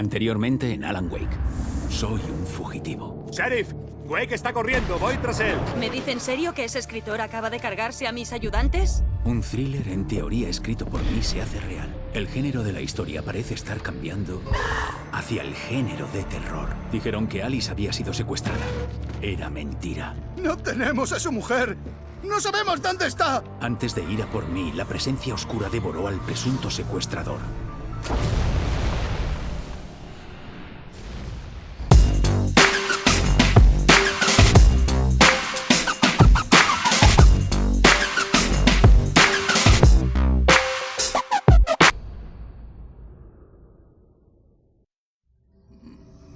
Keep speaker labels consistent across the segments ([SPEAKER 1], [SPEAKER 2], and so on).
[SPEAKER 1] Anteriormente en Alan Wake. Soy un fugitivo.
[SPEAKER 2] ¡Sheriff! Wake está corriendo, voy tras él.
[SPEAKER 3] ¿Me dice en serio que ese escritor acaba de cargarse a mis ayudantes?
[SPEAKER 1] Un thriller en teoría escrito por mí se hace real. El género de la historia parece estar cambiando hacia el género de terror. Dijeron que Alice había sido secuestrada. Era mentira.
[SPEAKER 4] ¡No tenemos a su mujer! ¡No sabemos dónde está!
[SPEAKER 1] Antes de ir a por mí, la presencia oscura devoró al presunto secuestrador.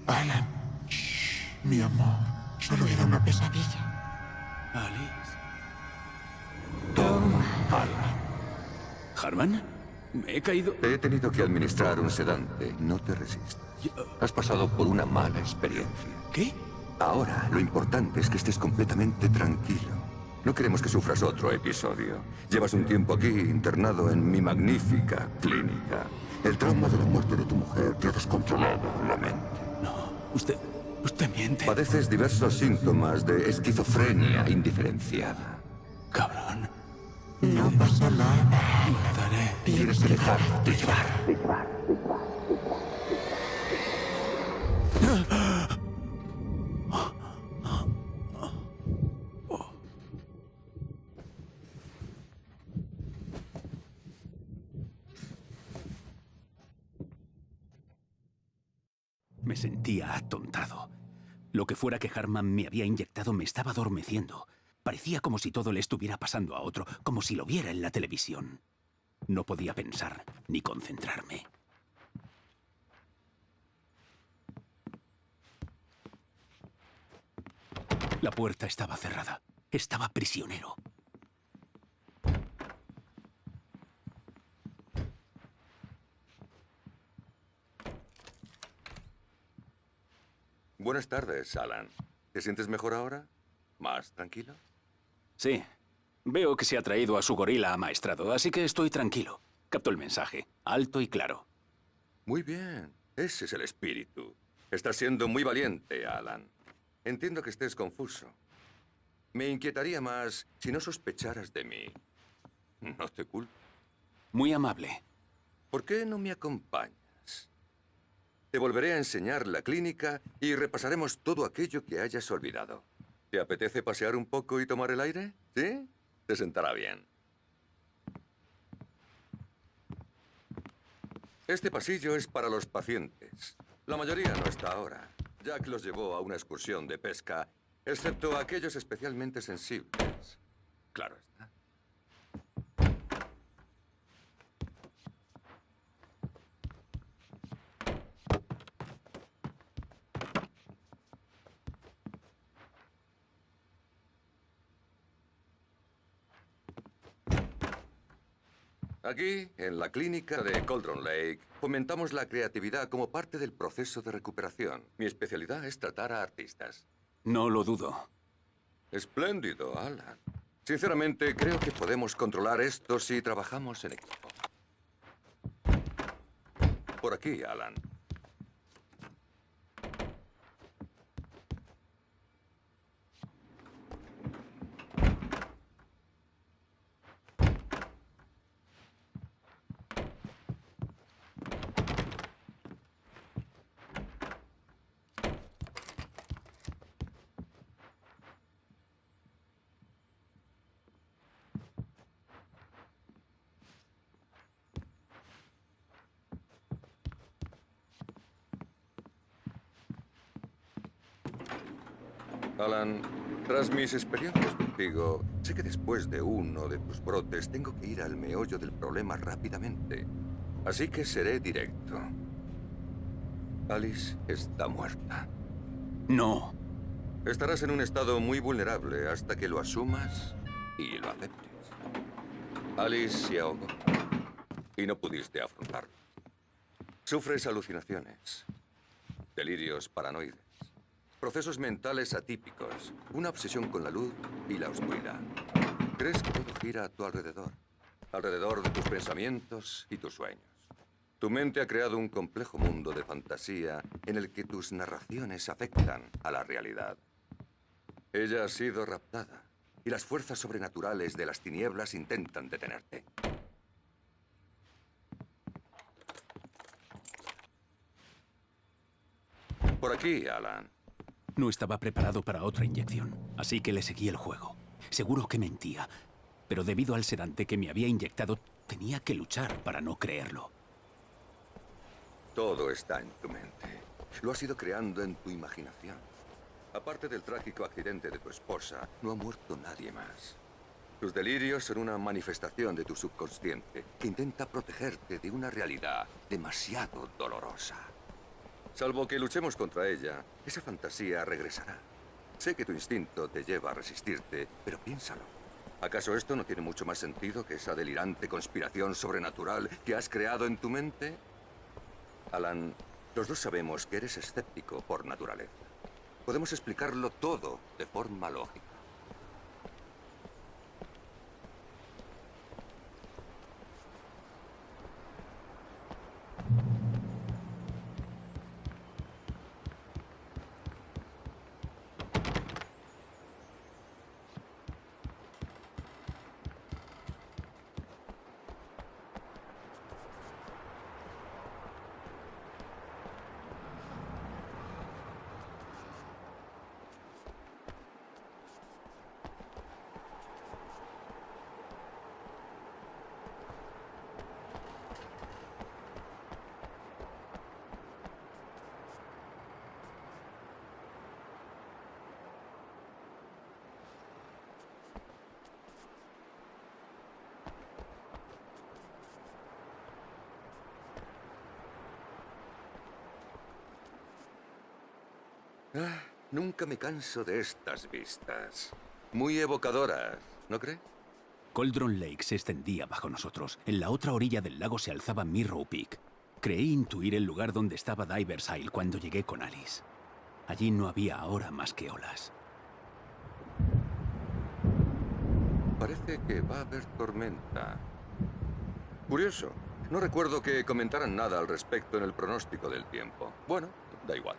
[SPEAKER 5] Alan, mi amor, solo era una pesadilla.
[SPEAKER 1] ¿Alice?
[SPEAKER 5] Toma, Alan.
[SPEAKER 1] ¿Harman? Me he caído...
[SPEAKER 6] Te he tenido que administrar un sedante. No te resistas. Has pasado por una mala experiencia.
[SPEAKER 1] ¿Qué?
[SPEAKER 6] Ahora, lo importante es que estés completamente tranquilo. No queremos que sufras otro episodio. Llevas un tiempo aquí, internado en mi magnífica clínica. El trauma de la muerte de tu mujer te ha descontrolado la mente.
[SPEAKER 1] No, usted miente.
[SPEAKER 6] Padeces diversos síntomas de esquizofrenia indiferenciada.
[SPEAKER 1] Cabrón.
[SPEAKER 5] No pasa nada.
[SPEAKER 1] Mataré.
[SPEAKER 6] Tienes que dejarte llevar.
[SPEAKER 1] Me sentía atontado. Lo que fuera que Harman me había inyectado me estaba adormeciendo. Parecía como si todo le estuviera pasando a otro, como si lo viera en la televisión. No podía pensar ni concentrarme. La puerta estaba cerrada. Estaba prisionero.
[SPEAKER 6] Buenas tardes, Alan. ¿Te sientes mejor ahora? ¿Más tranquilo?
[SPEAKER 1] Sí. Veo que se ha traído a su gorila amaestrado, así que estoy tranquilo. Capto el mensaje. Alto y claro.
[SPEAKER 6] Muy bien. Ese es el espíritu. Estás siendo muy valiente, Alan. Entiendo que estés confuso. Me inquietaría más si no sospecharas de mí. No te culpo.
[SPEAKER 1] Muy amable.
[SPEAKER 6] ¿Por qué no me acompañas? Te volveré a enseñar la clínica y repasaremos todo aquello que hayas olvidado. ¿Te apetece pasear un poco y tomar el aire? ¿Sí? Te sentará bien. Este pasillo es para los pacientes. La mayoría no está ahora. Jack los llevó a una excursión de pesca, excepto aquellos especialmente sensibles. Claro está. Aquí, en la clínica de Cauldron Lake, fomentamos la creatividad como parte del proceso de recuperación. Mi especialidad es tratar a artistas.
[SPEAKER 1] No lo dudo.
[SPEAKER 6] Espléndido, Alan. Sinceramente, creo que podemos controlar esto si trabajamos en equipo. Por aquí, Alan. Alan, tras mis experiencias contigo, sé que después de uno de tus brotes tengo que ir al meollo del problema rápidamente. Así que seré directo. Alice está muerta.
[SPEAKER 1] No.
[SPEAKER 6] Estarás en un estado muy vulnerable hasta que lo asumas y lo aceptes. Alice se ahogó y no pudiste afrontarlo. Sufres alucinaciones, delirios paranoides, procesos mentales atípicos, una obsesión con la luz y la oscuridad. Crees que todo gira a tu alrededor, alrededor de tus pensamientos y tus sueños. Tu mente ha creado un complejo mundo de fantasía en el que tus narraciones afectan a la realidad. Ella ha sido raptada y las fuerzas sobrenaturales de las tinieblas intentan detenerte. Por aquí, Alan.
[SPEAKER 1] No estaba preparado para otra inyección, así que le seguí el juego. Seguro que mentía, pero debido al sedante que me había inyectado, tenía que luchar para no creerlo.
[SPEAKER 6] Todo está en tu mente. Lo has ido creando en tu imaginación. Aparte del trágico accidente de tu esposa, no ha muerto nadie más. Tus delirios son una manifestación de tu subconsciente que intenta protegerte de una realidad demasiado dolorosa. Salvo que luchemos contra ella, esa fantasía regresará. Sé que tu instinto te lleva a resistirte, pero piénsalo. ¿Acaso esto no tiene mucho más sentido que esa delirante conspiración sobrenatural que has creado en tu mente? Alan, los dos sabemos que eres escéptico por naturaleza. Podemos explicarlo todo de forma lógica. Nunca me canso de estas vistas. Muy evocadoras, ¿no cree?
[SPEAKER 1] Cauldron Lake se extendía bajo nosotros. En la otra orilla del lago se alzaba Mirror Peak. Creí intuir el lugar donde estaba Diver's Isle cuando llegué con Alice. Allí no había ahora más que olas.
[SPEAKER 6] Parece que va a haber tormenta. Curioso. No recuerdo que comentaran nada al respecto en el pronóstico del tiempo. Bueno, da igual.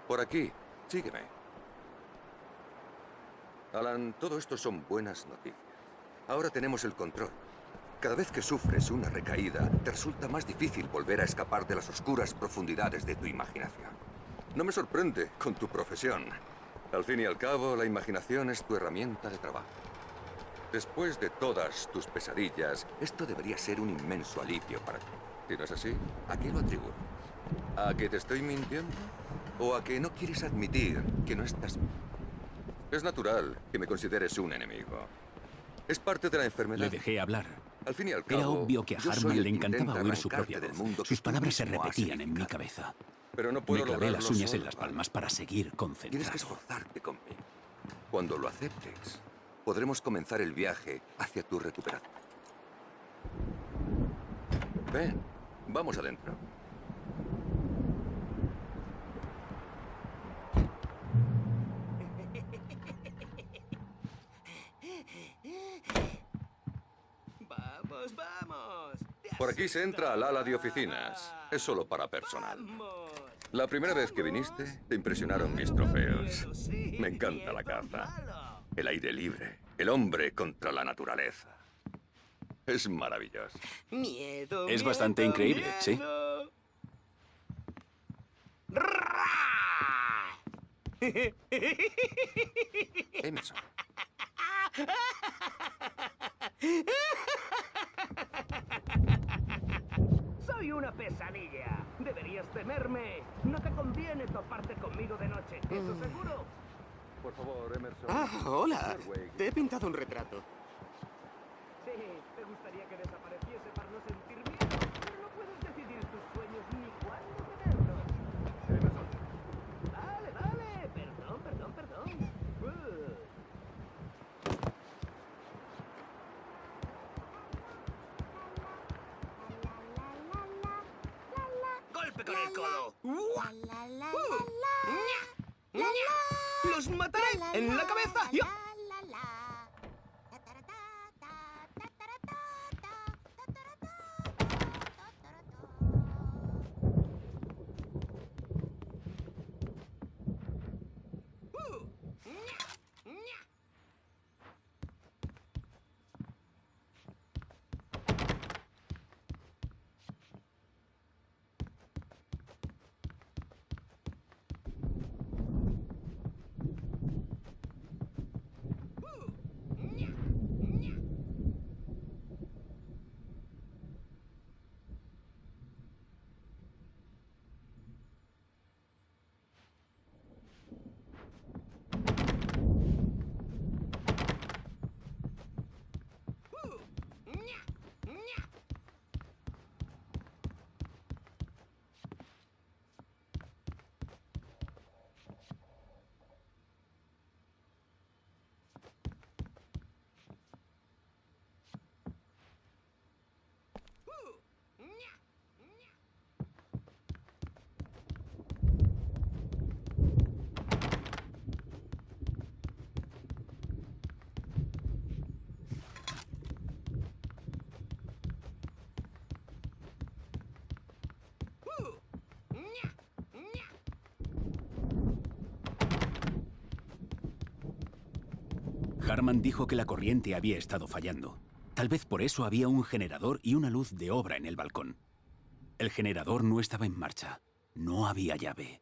[SPEAKER 6] Por aquí, sígueme. Alan, todo esto son buenas noticias. Ahora tenemos el control. Cada vez que sufres una recaída, te resulta más difícil volver a escapar de las oscuras profundidades de tu imaginación. No me sorprende con tu profesión. Al fin y al cabo, la imaginación es tu herramienta de trabajo. Después de todas tus pesadillas, esto debería ser un inmenso alivio para ti. Si no es así, ¿a qué lo atribuyes? ¿A que te estoy mintiendo? ¿O a que no quieres admitir que no estás bien? Es natural que me consideres un enemigo. Es parte de la enfermedad.
[SPEAKER 1] Le dejé hablar.
[SPEAKER 6] Al fin y al cabo,
[SPEAKER 1] Era obvio que a
[SPEAKER 6] yo soy
[SPEAKER 1] Harman
[SPEAKER 6] el
[SPEAKER 1] le
[SPEAKER 6] que
[SPEAKER 1] encantaba
[SPEAKER 6] intenta
[SPEAKER 1] oír su propia
[SPEAKER 6] arrancarte del
[SPEAKER 1] voz.
[SPEAKER 6] mundo que
[SPEAKER 1] Sus
[SPEAKER 6] tú
[SPEAKER 1] palabras se
[SPEAKER 6] mismo has
[SPEAKER 1] repetían en mi
[SPEAKER 6] edificado.
[SPEAKER 1] cabeza.
[SPEAKER 6] Pero no
[SPEAKER 1] Me
[SPEAKER 6] puedo
[SPEAKER 1] clavé las
[SPEAKER 6] lograrlo
[SPEAKER 1] uñas en
[SPEAKER 6] solo,
[SPEAKER 1] las
[SPEAKER 6] Alan.
[SPEAKER 1] palmas para seguir
[SPEAKER 6] Tienes que
[SPEAKER 1] concentrado.
[SPEAKER 6] esforzarte conmigo. Cuando lo aceptes, podremos comenzar el viaje hacia tu recuperación. Ven, vamos adentro.
[SPEAKER 7] ¡Vamos, vamos!
[SPEAKER 6] Por aquí se entra al ala de oficinas. Es solo para personal. La primera vez que viniste, te impresionaron mis trofeos. Me encanta la caza. El aire libre. El hombre contra la naturaleza. Es maravilloso.
[SPEAKER 7] Miedo.
[SPEAKER 1] Es bastante increíble, ¿sí?
[SPEAKER 6] Emerson.
[SPEAKER 7] Soy una pesadilla. Deberías temerme. No te conviene toparte conmigo de noche. ¿Eso seguro?
[SPEAKER 6] Por favor, Emerson.
[SPEAKER 8] Hola. Te he pintado un retrato.
[SPEAKER 7] Sí, te gustaría que desapareciese para no sentir miedo, pero no puedes decidir tus sueños ni cuándo tenerlos. Vale, vale. Perdón. ¡Golpe con el codo! ¡Los mataré en la cabeza!
[SPEAKER 1] Harman dijo que la corriente había estado fallando. Tal vez por eso había un generador y una luz de obra en el balcón. El generador no estaba en marcha. No había llave.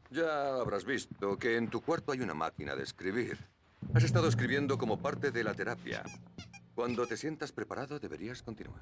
[SPEAKER 6] Ya habrás visto que en tu cuarto hay una máquina de escribir. Has estado escribiendo como parte de la terapia. Cuando te sientas preparado, deberías continuar.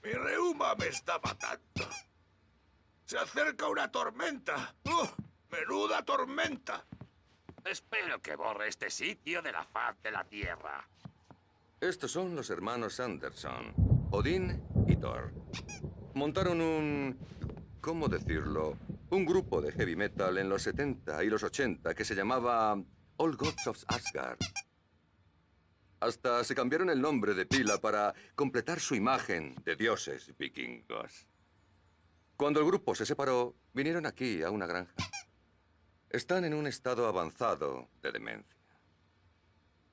[SPEAKER 4] Mi reuma me está matando. Se acerca una tormenta. ¡Menuda tormenta!
[SPEAKER 9] Espero que borre este sitio de la faz de la Tierra.
[SPEAKER 6] Estos son los hermanos Anderson, Odín y Thor. Montaron ¿cómo decirlo? Un grupo de heavy metal en los 70 y los 80 que se llamaba All Gods of Asgard. Hasta se cambiaron el nombre de pila para completar su imagen de dioses vikingos. Cuando el grupo se separó, vinieron aquí a una granja. Están en un estado avanzado de demencia.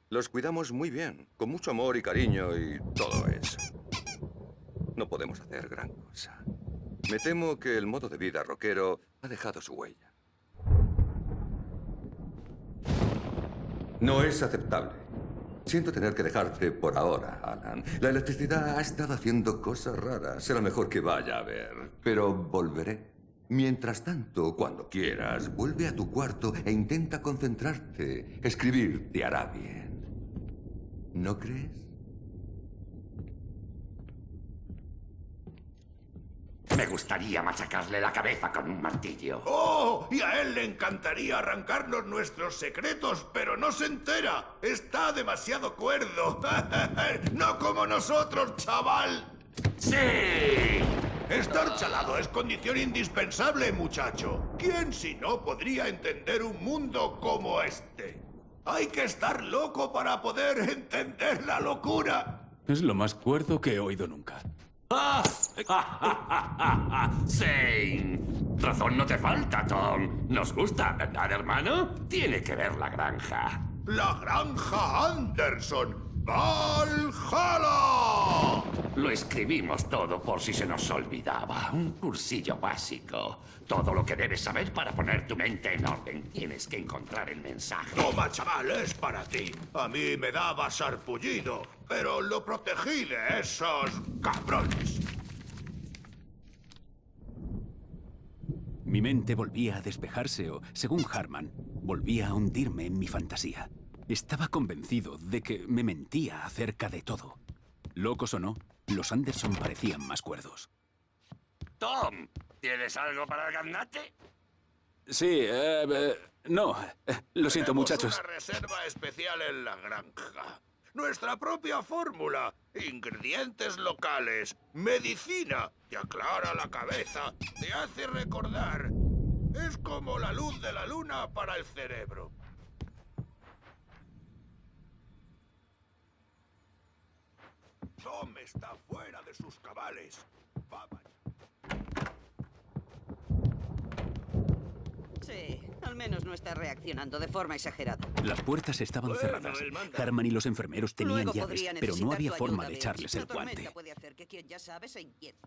[SPEAKER 6] Los cuidamos muy bien, con mucho amor y cariño y todo eso. No podemos hacer gran cosa. Me temo que el modo de vida rockero ha dejado su huella. No es aceptable. Siento tener que dejarte por ahora, Alan. La electricidad ha estado haciendo cosas raras. Será mejor que vaya a ver. Pero volveré. Mientras tanto, cuando quieras, vuelve a tu cuarto e intenta concentrarte. Escribir te hará bien. ¿No crees?
[SPEAKER 9] Me gustaría machacarle la cabeza con un martillo.
[SPEAKER 4] ¡Oh! Y a él le encantaría arrancarnos nuestros secretos, pero no se entera. Está demasiado cuerdo. No como nosotros, chaval.
[SPEAKER 9] ¡Sí!
[SPEAKER 4] Estar chalado es condición indispensable, muchacho. ¿Quién si no podría entender un mundo como este? Hay que estar loco para poder entender la locura.
[SPEAKER 1] Es lo más cuerdo que he oído nunca.
[SPEAKER 9] ¡Zane! Razón no te falta, Tom. Nos gusta, ¿verdad, hermano? Tiene que ver la granja.
[SPEAKER 4] La granja Anderson. ¡Valhalla!
[SPEAKER 9] Lo escribimos todo por si se nos olvidaba. Un cursillo básico. Todo lo que debes saber para poner tu mente en orden. Tienes que encontrar el mensaje.
[SPEAKER 4] Toma, chaval, es para ti. A mí me daba sarpullido, pero lo protegí de esos cabrones.
[SPEAKER 1] Mi mente volvía a despejarse o, según Harman, volvía a hundirme en mi fantasía. Estaba convencido de que me mentía acerca de todo. Locos o no, los Anderson parecían más cuerdos.
[SPEAKER 9] Tom, ¿tienes algo para el gaznate?
[SPEAKER 1] Sí, no. Lo siento, muchachos.
[SPEAKER 4] Una reserva especial en la granja. Nuestra propia fórmula. Ingredientes locales. Medicina. Te aclara la cabeza. Te hace recordar. Es como la luz de la luna para el cerebro. Tom está fuera de sus cabales. Vamos.
[SPEAKER 10] Sí, al menos no está reaccionando de forma exagerada.
[SPEAKER 1] Las puertas estaban
[SPEAKER 2] Bueno,
[SPEAKER 1] cerradas.
[SPEAKER 2] él manda.
[SPEAKER 1] Harman y los enfermeros tenían
[SPEAKER 10] Luego
[SPEAKER 1] llaves,
[SPEAKER 10] podría
[SPEAKER 1] pero no
[SPEAKER 10] necesitar
[SPEAKER 1] había
[SPEAKER 10] tu
[SPEAKER 1] forma
[SPEAKER 10] ayuda,
[SPEAKER 1] de
[SPEAKER 10] Mitch.
[SPEAKER 1] echarles
[SPEAKER 10] La
[SPEAKER 1] el
[SPEAKER 10] tormenta
[SPEAKER 1] guante.
[SPEAKER 10] puede hacer que quien ya sabe se inquiete.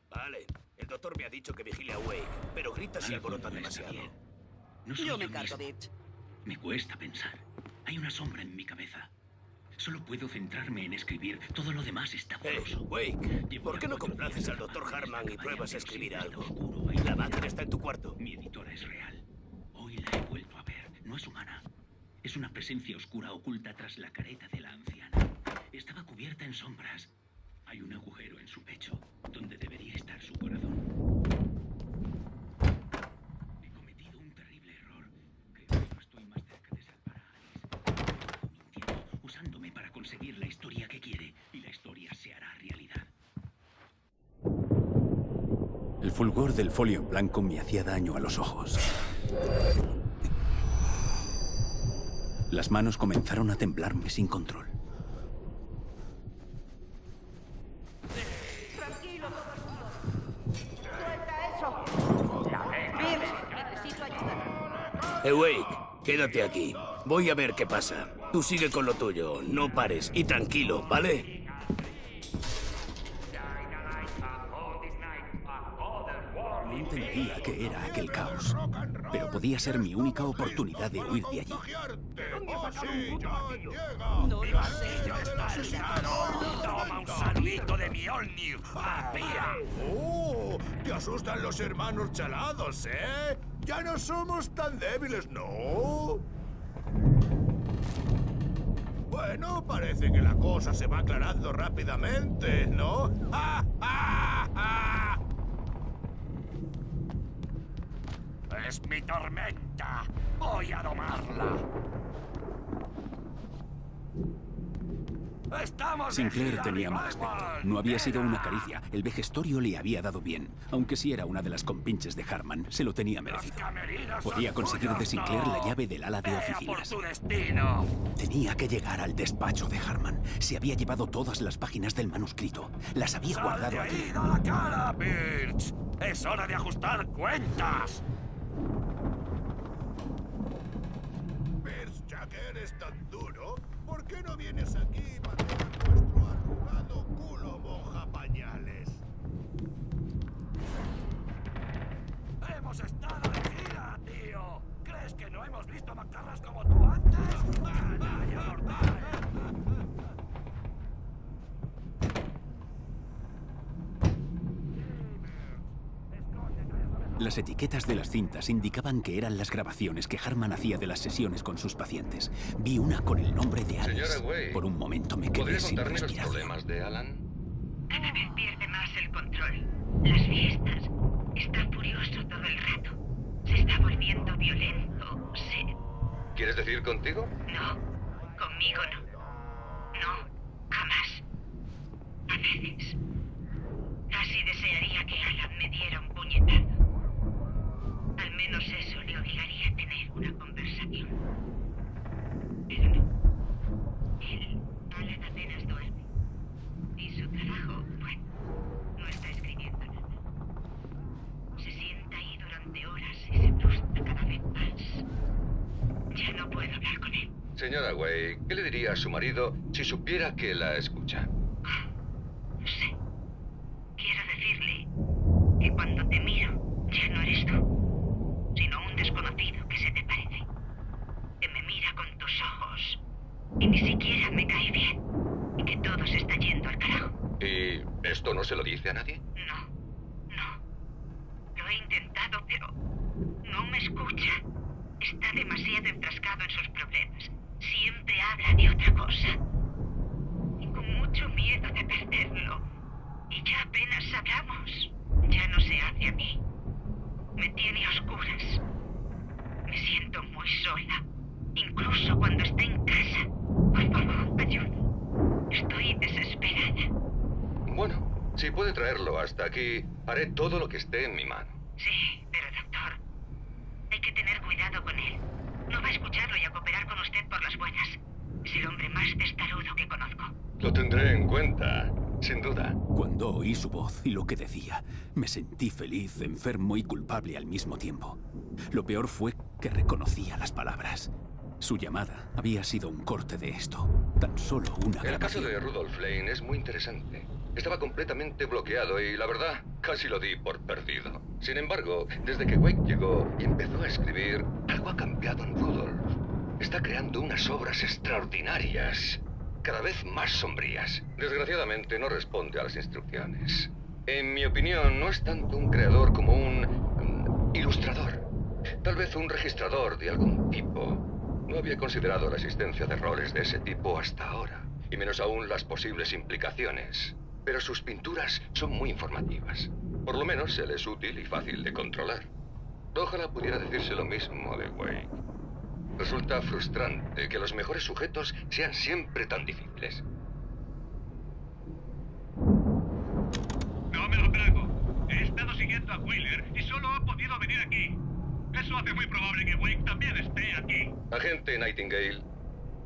[SPEAKER 2] Vale, el doctor me ha dicho que vigile a Wake, pero grita si alborota demasiado.
[SPEAKER 10] Yo me encargo, Bitch.
[SPEAKER 11] Me cuesta pensar. Hay una sombra en mi cabeza. Solo puedo centrarme en escribir. Todo lo demás está borroso.
[SPEAKER 2] Wake, ¿por qué no complaces al doctor Harman y pruebas a escribir algo? La máquina está en tu cuarto.
[SPEAKER 11] Mi editora es real. Hoy la he vuelto a ver. No es humana. Es una presencia oscura oculta tras la careta de la anciana. Estaba cubierta en sombras. Hay un agujero en su pecho, donde debería estar su corazón. He cometido un terrible error. Creo que no estoy más cerca de salvar a Alice. Mintiendo, usándome para conseguir la historia que quiere. Y la historia se hará realidad.
[SPEAKER 1] El fulgor del folio blanco me hacía daño a los ojos. Las manos comenzaron a temblarme sin control.
[SPEAKER 10] Tranquilo, todo el mundo. ¡Suelta eso! Vive, necesito ayuda.
[SPEAKER 2] Wake, quédate aquí. Voy a ver qué pasa. Tú sigue con lo tuyo, no pares. Y tranquilo, ¿vale?
[SPEAKER 1] No entendía qué era aquel caos, pero podía ser mi única oportunidad de huir de allí.
[SPEAKER 4] ¡Oh, sí, ya llega!
[SPEAKER 10] No lo sé.
[SPEAKER 4] ¡Ya está asesino!
[SPEAKER 2] Toma un saludito de Mjolnir, papía.
[SPEAKER 4] ¡Oh! ¡Te asustan los hermanos chalados, eh! ¡Ya no somos tan débiles, no! Bueno, parece que la cosa se va aclarando rápidamente, ¿no? ¡Ja, ja, ja!
[SPEAKER 9] Es mi tormenta. Voy a domarla. Estamos de
[SPEAKER 1] Sinclair
[SPEAKER 9] gira,
[SPEAKER 1] tenía mal
[SPEAKER 9] revival.
[SPEAKER 1] aspecto. No había sido una caricia. El vejestorio le había dado bien. Aunque si era una de las compinches de Harman, se lo tenía merecido. Podía conseguir de Sinclair la llave del ala de
[SPEAKER 9] Vea por
[SPEAKER 1] oficinas.
[SPEAKER 9] tu destino.
[SPEAKER 1] Tenía que llegar al despacho de Harman. Se había llevado todas las páginas del manuscrito. Las había
[SPEAKER 9] ¡Sal
[SPEAKER 1] guardado
[SPEAKER 9] de
[SPEAKER 1] allí.
[SPEAKER 9] ahí, da la cara, Birch! ¡Es hora de ajustar cuentas!
[SPEAKER 4] Birch, ya que eres tan duro, ¿por qué no vienes aquí y pateas nuestro arrugado culo moja pañales?
[SPEAKER 9] ¡Hemos estado de gira, tío! ¿Crees que no hemos visto macarras como tú antes? ¡Vaya mortal!
[SPEAKER 1] Las etiquetas de las cintas indicaban que eran las grabaciones que Harman hacía de las sesiones con sus pacientes. Vi una con el nombre de Alice.
[SPEAKER 6] Señora Wade,
[SPEAKER 1] Por un momento me quedé
[SPEAKER 6] ¿podría
[SPEAKER 1] sin
[SPEAKER 6] contarme los
[SPEAKER 1] respiración.
[SPEAKER 6] problemas de Alan?
[SPEAKER 12] Cada vez pierde más el control. Las fiestas. Está furioso todo el rato. Se está volviendo violento.
[SPEAKER 6] ¿Quieres decir contigo?
[SPEAKER 12] No, conmigo no. No, jamás. A veces. Casi desearía que Alan me diera un puñetazo. Al menos eso le obligaría a tener una conversación. Pero no. Alan apenas duerme. Y su trabajo, bueno, no está escribiendo nada. Se sienta ahí durante horas y se frustra cada vez más. Ya no puedo hablar con él.
[SPEAKER 6] Señora Wade, ¿qué le diría a su marido si supiera que la escucha?
[SPEAKER 12] No sé. Quiero decirle que cuando te miro, ya no eres tú, sino un desconocido que se te parece. Que me mira con tus ojos y ni siquiera me cae bien. Y que todo se está yendo al carajo.
[SPEAKER 6] ¿Y esto no se lo dice a nadie?
[SPEAKER 12] No, no. Lo he intentado, pero no me escucha. Está demasiado enfrascado en sus problemas. Siempre habla de otra cosa. Tengo mucho miedo de perderlo. Y ya apenas hablamos. Ya no se hace a mí. Me tiene a oscuras. Me siento muy sola. Incluso cuando está en casa. Por favor, ayuda. Estoy desesperada.
[SPEAKER 6] Bueno, si puede traerlo hasta aquí, haré todo lo que esté en mi mano.
[SPEAKER 12] Sí, pero doctor, hay que tener cuidado con él. No va a escucharlo y a cooperar con usted por las buenas. Es el hombre más testarudo que conozco.
[SPEAKER 6] Lo tendré en cuenta, sin duda.
[SPEAKER 1] Cuando oí su voz y lo que decía, me sentí feliz, enfermo y culpable al mismo tiempo. Lo peor fue que reconocía las palabras. Su llamada había sido un corte de esto. Tan solo una
[SPEAKER 6] El caso
[SPEAKER 1] grabación.
[SPEAKER 6] de Rudolph Lane es muy interesante. Estaba completamente bloqueado y, la verdad, casi lo di por perdido. Sin embargo, desde que Wake llegó y empezó a escribir, algo ha cambiado en Rudolph. Está creando unas obras extraordinarias, cada vez más sombrías. Desgraciadamente, no responde a las instrucciones. En mi opinión, no es tanto un creador como un ilustrador. Tal vez un registrador de algún tipo. No había considerado la existencia de roles de ese tipo hasta ahora, y menos aún las posibles implicaciones. Pero sus pinturas son muy informativas. Por lo menos él es útil y fácil de controlar. Ojalá pudiera decirse lo mismo de Wake. Resulta frustrante que los mejores sujetos sean siempre tan difíciles.
[SPEAKER 11] No me lo trago. He estado siguiendo a Wheeler y solo ha podido venir aquí. Eso hace muy probable que Wake también esté aquí.
[SPEAKER 6] Agente Nightingale,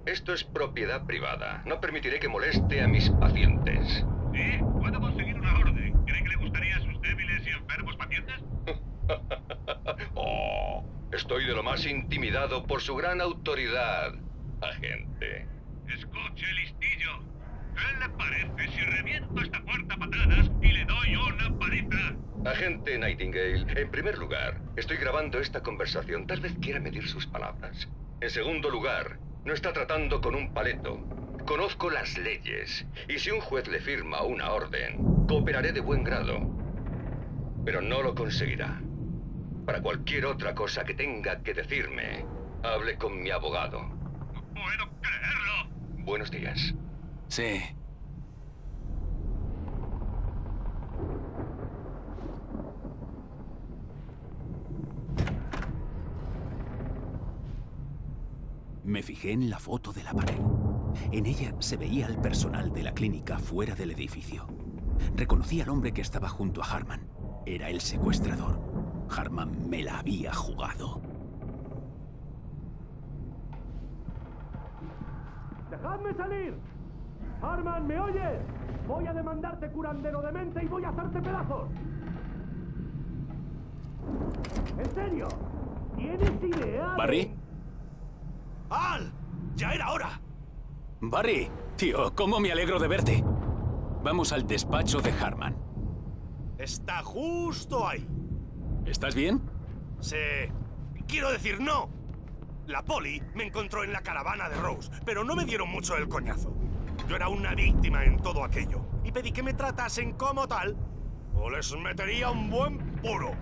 [SPEAKER 6] esto es propiedad privada. No permitiré que moleste a mis pacientes.
[SPEAKER 11] ¿Sí? ¿Puedo conseguir una orden? ¿Cree que le gustaría a sus débiles y enfermos pacientes?
[SPEAKER 6] Oh, estoy de lo más intimidado por su gran autoridad, agente.
[SPEAKER 11] Escuche, listillo. ¿Qué le parece si reviento esta puerta a patadas y le doy una paliza?
[SPEAKER 6] Agente Nightingale, en primer lugar, estoy grabando esta conversación. Tal vez quiera medir sus palabras. En segundo lugar, no está tratando con un paleto. Conozco las leyes, y si un juez le firma una orden, cooperaré de buen grado. Pero no lo conseguirá. Para cualquier otra cosa que tenga que decirme, hable con mi abogado.
[SPEAKER 11] No puedo creerlo.
[SPEAKER 6] Buenos días.
[SPEAKER 1] Sí. Me fijé en la foto de la pared. En ella se veía al personal de la clínica fuera del edificio. Reconocí al hombre que estaba junto a Harman. Era el secuestrador. Harman me la había jugado.
[SPEAKER 7] ¡Dejadme salir! ¡Harman, ¿me oyes? Voy a demandarte curandero de mente y voy a hacerte pedazos. ¿En serio? ¿Tienes idea?
[SPEAKER 1] ¿Barry?
[SPEAKER 2] ¡Al! ¡Ya era hora!
[SPEAKER 1] Barry, tío, ¿cómo me alegro de verte? Vamos al despacho de Harman.
[SPEAKER 2] Está justo ahí.
[SPEAKER 1] ¿Estás bien?
[SPEAKER 2] Sí. Quiero decir, no. La poli me encontró en la caravana de Rose, pero no me dieron mucho el coñazo. Yo era una víctima en todo aquello, y pedí que me tratasen como tal, o les metería un buen puro.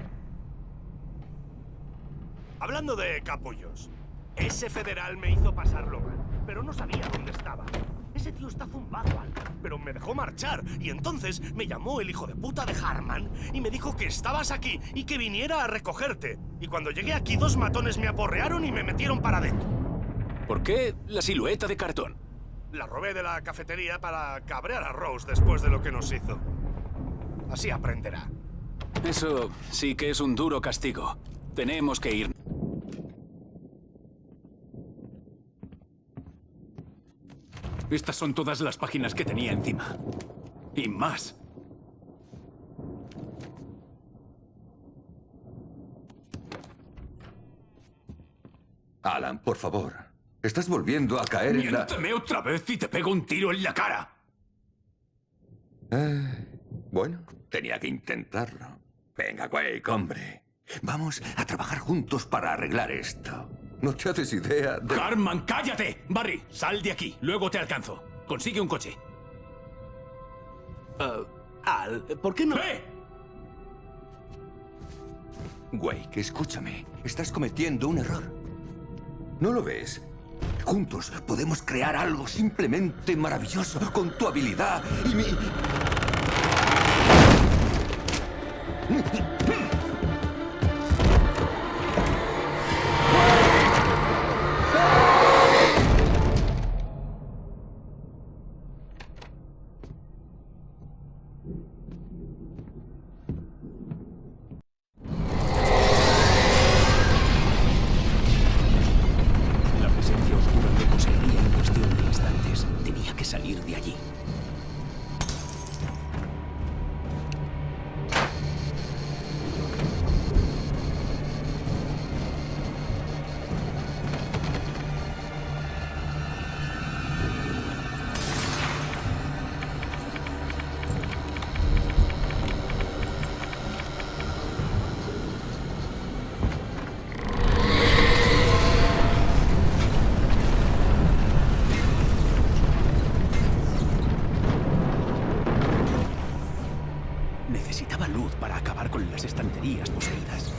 [SPEAKER 2] Hablando de capullos, ese federal me hizo pasarlo mal, pero no sabía dónde estaba. Ese tío está zumbado, Al, pero me dejó marchar, y entonces me llamó el hijo de puta de Harman y me dijo que estabas aquí y que viniera a recogerte. Y cuando llegué aquí, 2 matones me aporrearon y me metieron para adentro.
[SPEAKER 1] ¿Por qué la silueta de cartón?
[SPEAKER 2] La robé de la cafetería para cabrear a Rose después de lo que nos hizo. Así aprenderá.
[SPEAKER 1] Eso sí que es un duro castigo. Tenemos que ir. Estas son todas las páginas que tenía encima. Y más.
[SPEAKER 6] Alan, por favor. Estás volviendo a caer en la...
[SPEAKER 1] ¡Miénteme otra vez y te pego un tiro en la cara!
[SPEAKER 6] Bueno, tenía que intentarlo. Venga, Wake, hombre. Vamos a trabajar juntos para arreglar esto. ¿No te haces idea de...?
[SPEAKER 1] ¡Harman, cállate! Barry, sal de aquí. Luego te alcanzo. Consigue un coche.
[SPEAKER 2] Al, ¿por qué no...?
[SPEAKER 1] ¡Ve!
[SPEAKER 6] Wake, escúchame. Estás cometiendo un error. ¿No lo ves? Juntos podemos crear algo simplemente maravilloso con tu habilidad y mi...
[SPEAKER 1] La presencia oscura me poseería en cuestión de instantes. Tenía que salir de allí. Necesitaba luz para acabar con las estanterías poseídas.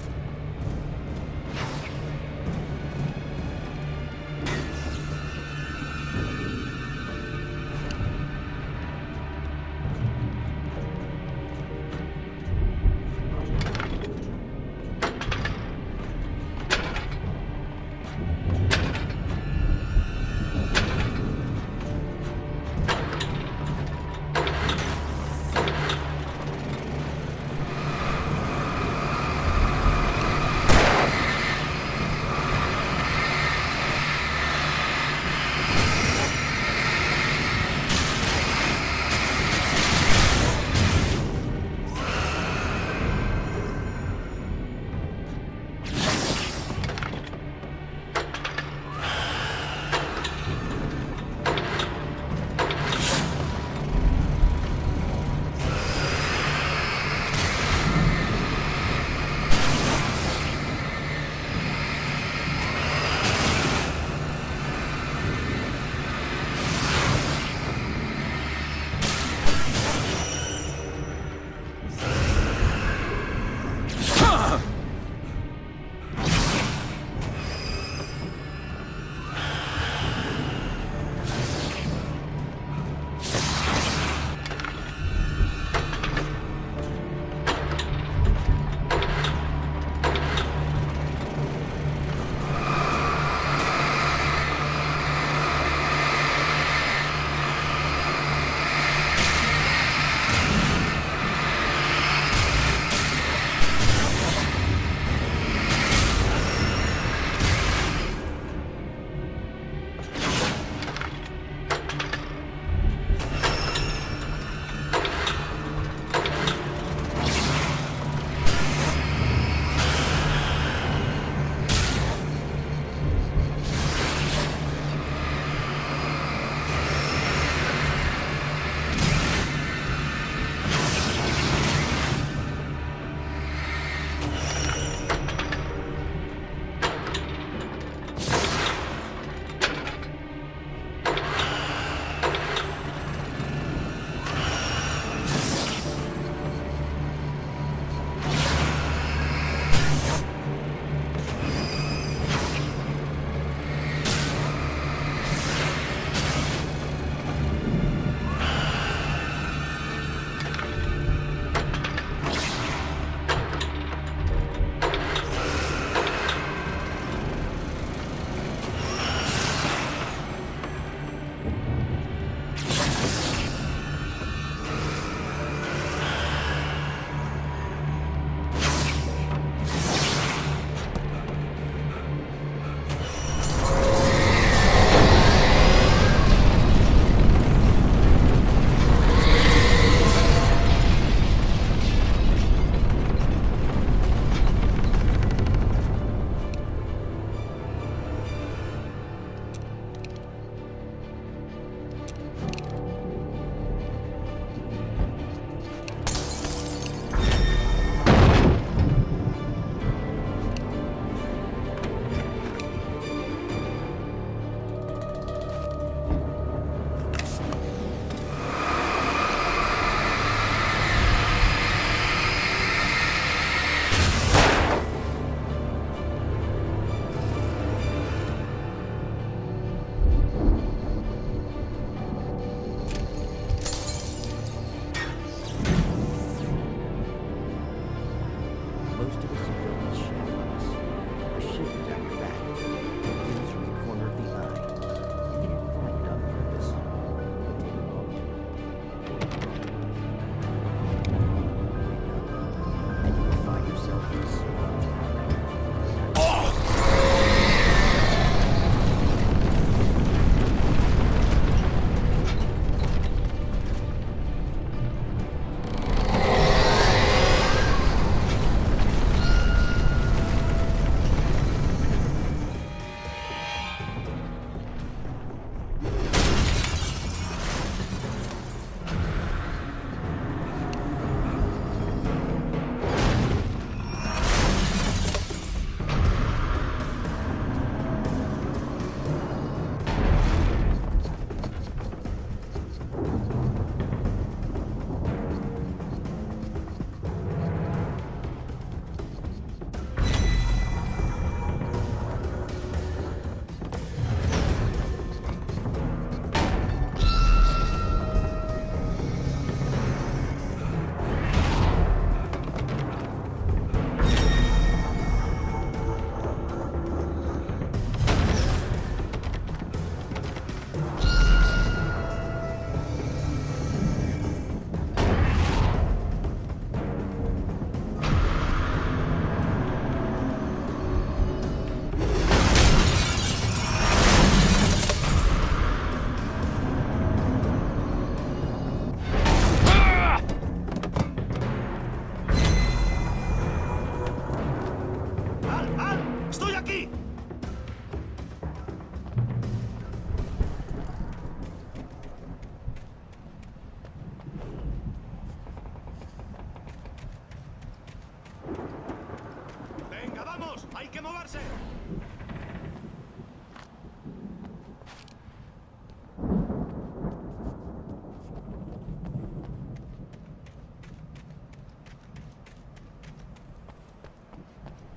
[SPEAKER 2] ¡Súbase!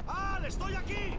[SPEAKER 2] ¡Al! ¡Estoy aquí!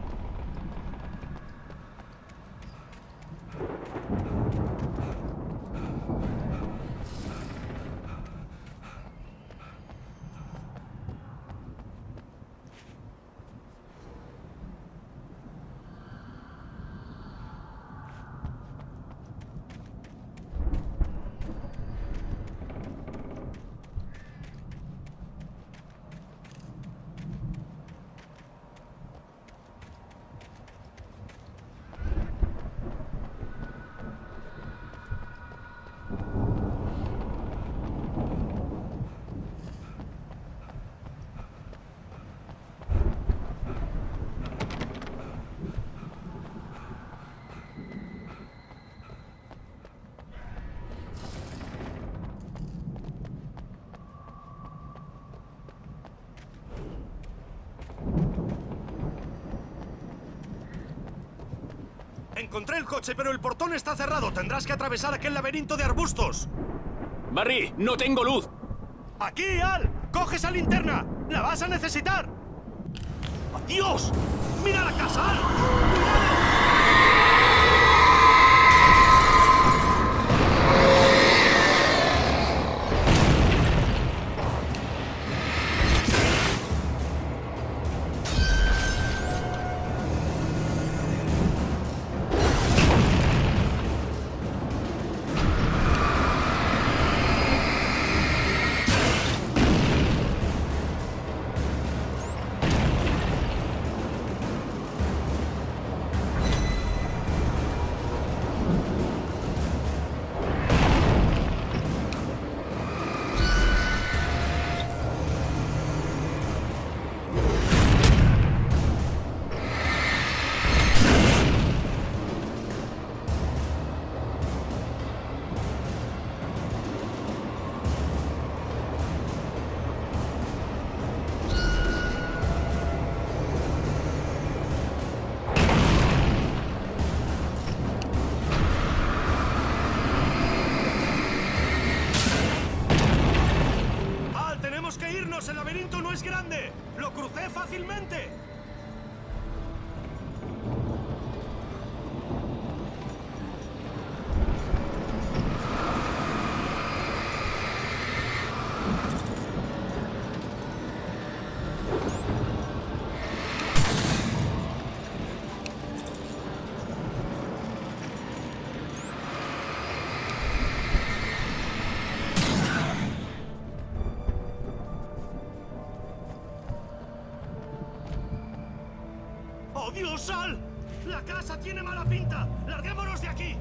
[SPEAKER 2] Encontré el coche, pero el portón está cerrado. Tendrás que atravesar aquel laberinto de arbustos.
[SPEAKER 1] Barry, no tengo luz.
[SPEAKER 2] ¡Aquí, Al! ¡Coge esa linterna! ¡La vas a necesitar! ¡Adiós! ¡Mira la casa, Al! ¡Cuidado! ¡El laberinto no es grande! ¡Lo crucé fácilmente! ¡Oh, Dios, Sal! ¡La casa tiene mala pinta! ¡Larguémonos de aquí!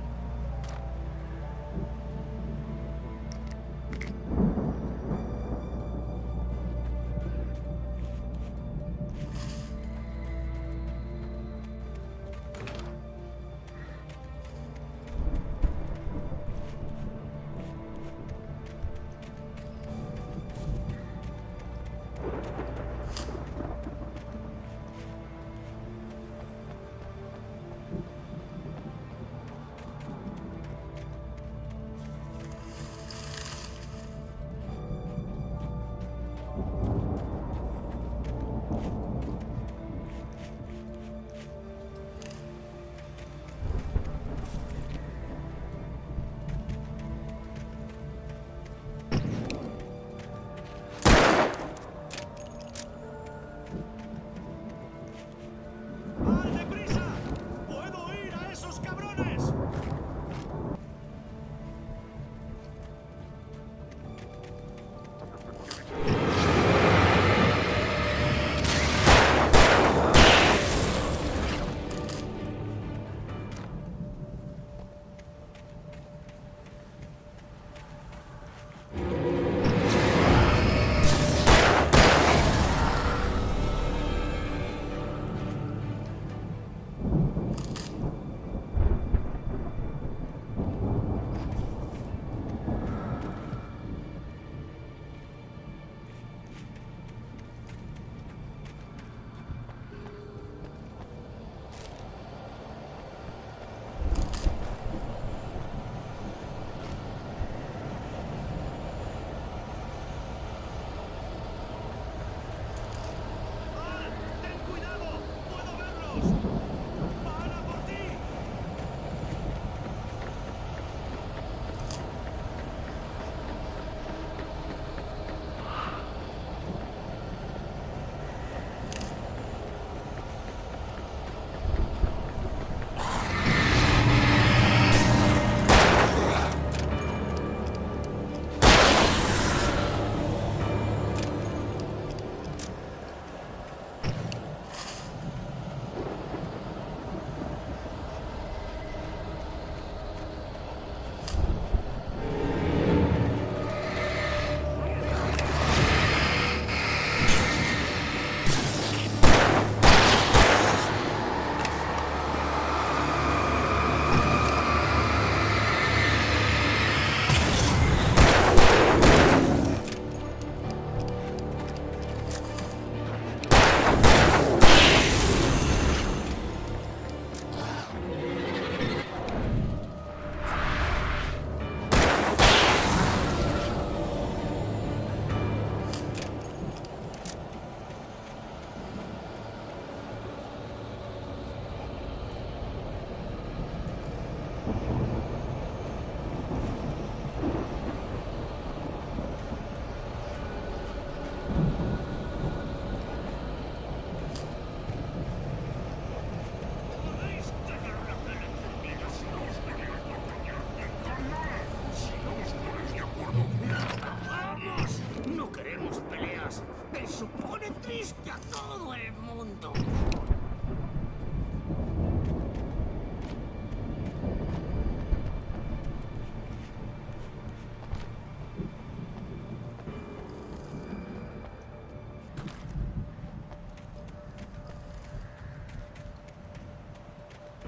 [SPEAKER 7] todo el mundo.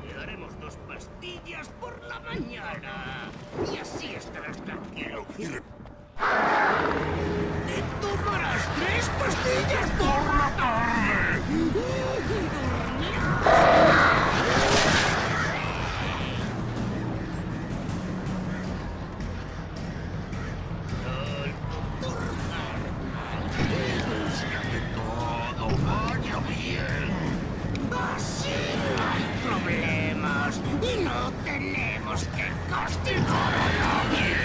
[SPEAKER 7] Le daremos 2 pastillas por la mañana. Y así estarás tranquilo. Y tomarás 3 pastillas por la tarde. El doctor Hartman busca que todo vaya bien. Así no hay problemas y no tenemos que castigar a nadie.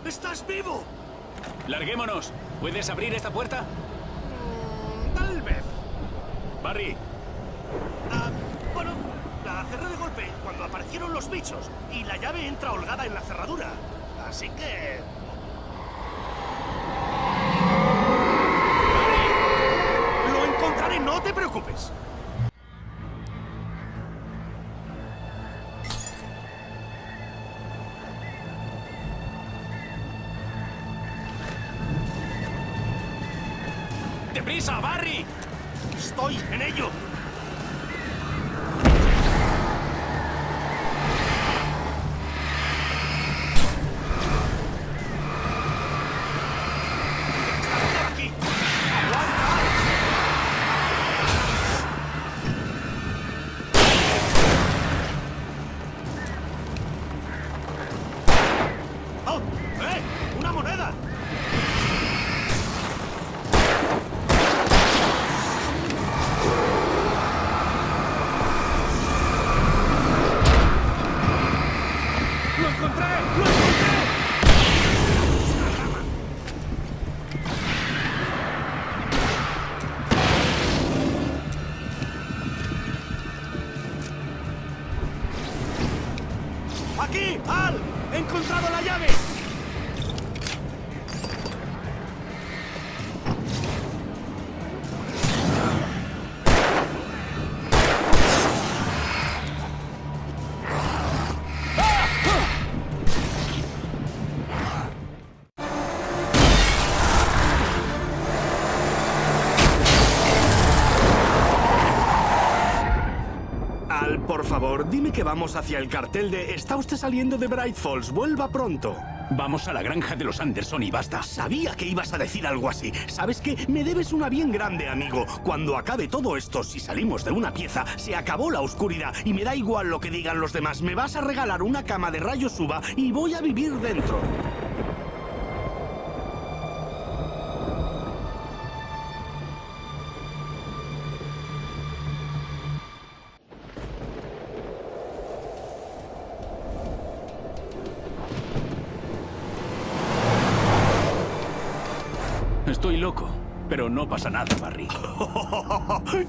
[SPEAKER 2] ¡Estás vivo!
[SPEAKER 1] ¡Larguémonos! ¿Puedes abrir esta puerta?
[SPEAKER 2] Tal vez.
[SPEAKER 1] Barry,
[SPEAKER 2] Bueno, la cerré de golpe cuando aparecieron los bichos y la llave entra holgada en la cerradura. Así que... ¡Barry! Lo encontraré, no te preocupes.
[SPEAKER 1] ¡Deprisa, Barry!
[SPEAKER 2] ¡Estoy en ello! ¡Está por aquí! ¡Aguanta! ¡Oh! ¡Una moneda! ¡Lo encontré! ¡Lo encontré! ¡Aquí! ¡Al! ¡He encontrado la llave! Al, por favor, dime que vamos hacia el cartel de «Está usted saliendo de Bright Falls, vuelva pronto».
[SPEAKER 1] Vamos a la granja de los Anderson y basta.
[SPEAKER 2] Sabía que ibas a decir algo así. ¿Sabes qué? Me debes una bien grande, amigo. Cuando acabe todo esto, si salimos de una pieza, se acabó la oscuridad y me da igual lo que digan los demás. Me vas a regalar una cama de rayos uva y voy a vivir dentro.
[SPEAKER 1] Estoy loco, pero no pasa nada, Barry.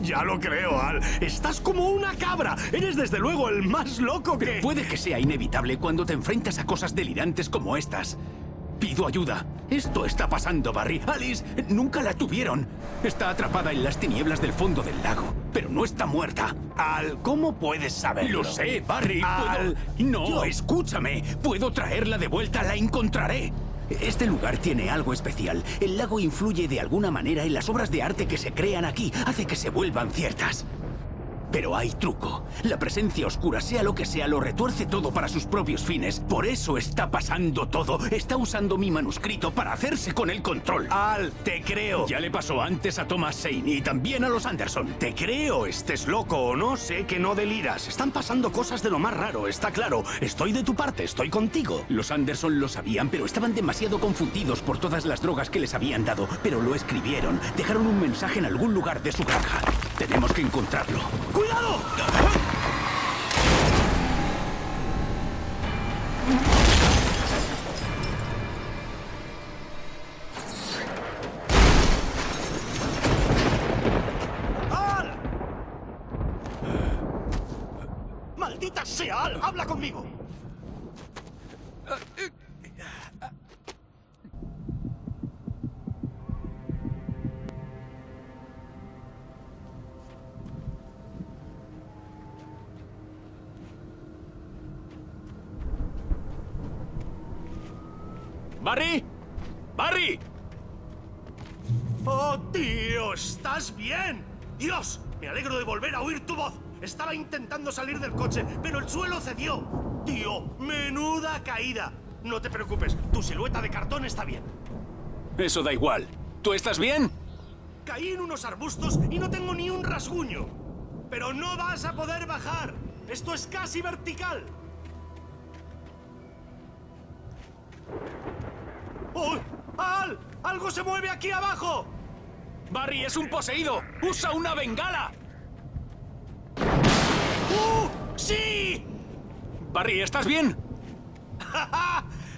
[SPEAKER 2] Ya lo creo, Al. Estás como una cabra. Eres desde luego el más loco que...
[SPEAKER 1] Puede que sea inevitable cuando te enfrentas a cosas delirantes como estas. Pido ayuda. Esto está pasando, Barry. Alice nunca la tuvieron. Está atrapada en las tinieblas del fondo del lago, pero no está muerta.
[SPEAKER 2] Al, ¿cómo puedes saberlo?
[SPEAKER 1] Lo sé, Barry.
[SPEAKER 2] Al...
[SPEAKER 1] No, escúchame. Puedo traerla de vuelta, la encontraré. Este lugar tiene algo especial. El lago influye de alguna manera en las obras de arte que se crean aquí. Hace que se vuelvan ciertas. Pero hay truco. La presencia oscura, sea lo que sea, lo retuerce todo para sus propios fines. Por eso está pasando todo. Está usando mi manuscrito para hacerse con el control.
[SPEAKER 2] Al, te creo.
[SPEAKER 1] Ya le pasó antes a Thomas Zane y también a los Anderson.
[SPEAKER 2] Te creo, estés loco o no, sé que no deliras. Están pasando cosas de lo más raro, está claro. Estoy de tu parte, estoy contigo.
[SPEAKER 1] Los Anderson lo sabían, pero estaban demasiado confundidos por todas las drogas que les habían dado. Pero lo escribieron. Dejaron un mensaje en algún lugar de su granja. Tenemos que encontrarlo.
[SPEAKER 2] ¡Cuidado! ¡Al! ¡Maldita sea, Al! ¡Habla conmigo!
[SPEAKER 1] ¡Barry! ¡Barry!
[SPEAKER 2] ¡Oh, tío! ¿Estás bien? ¡Dios! Me alegro de volver a oír tu voz. Estaba intentando salir del coche, pero el suelo cedió. Tío, menuda caída. No te preocupes, tu silueta de cartón está bien.
[SPEAKER 1] Eso da igual. ¿Tú estás bien?
[SPEAKER 2] Caí en unos arbustos y no tengo ni un rasguño. Pero no vas a poder bajar. Esto es casi vertical. ¡Oh! ¡Al! ¡Algo se mueve aquí abajo!
[SPEAKER 1] ¡Barry es un poseído! ¡Usa una bengala!
[SPEAKER 2] ¡Sí!
[SPEAKER 1] Barry, ¿estás bien?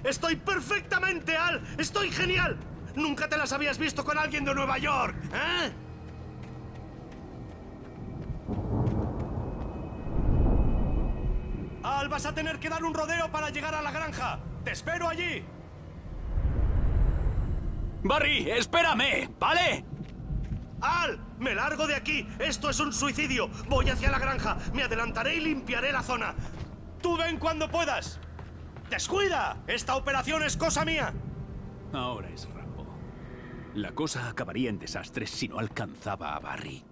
[SPEAKER 2] Estoy perfectamente, Al. Estoy genial. Nunca te las habías visto con alguien de Nueva York, ¿eh? Al, vas a tener que dar un rodeo para llegar a la granja. ¡Te espero allí!
[SPEAKER 1] Barry, espérame, ¿vale?
[SPEAKER 2] ¡Al! ¡Me largo de aquí! ¡Esto es un suicidio! Voy hacia la granja. Me adelantaré y limpiaré la zona. ¡Tú ven cuando puedas! ¡Descuida! ¡Esta operación es cosa mía!
[SPEAKER 1] Ahora es Rambo. La cosa acabaría en desastres si no alcanzaba a Barry.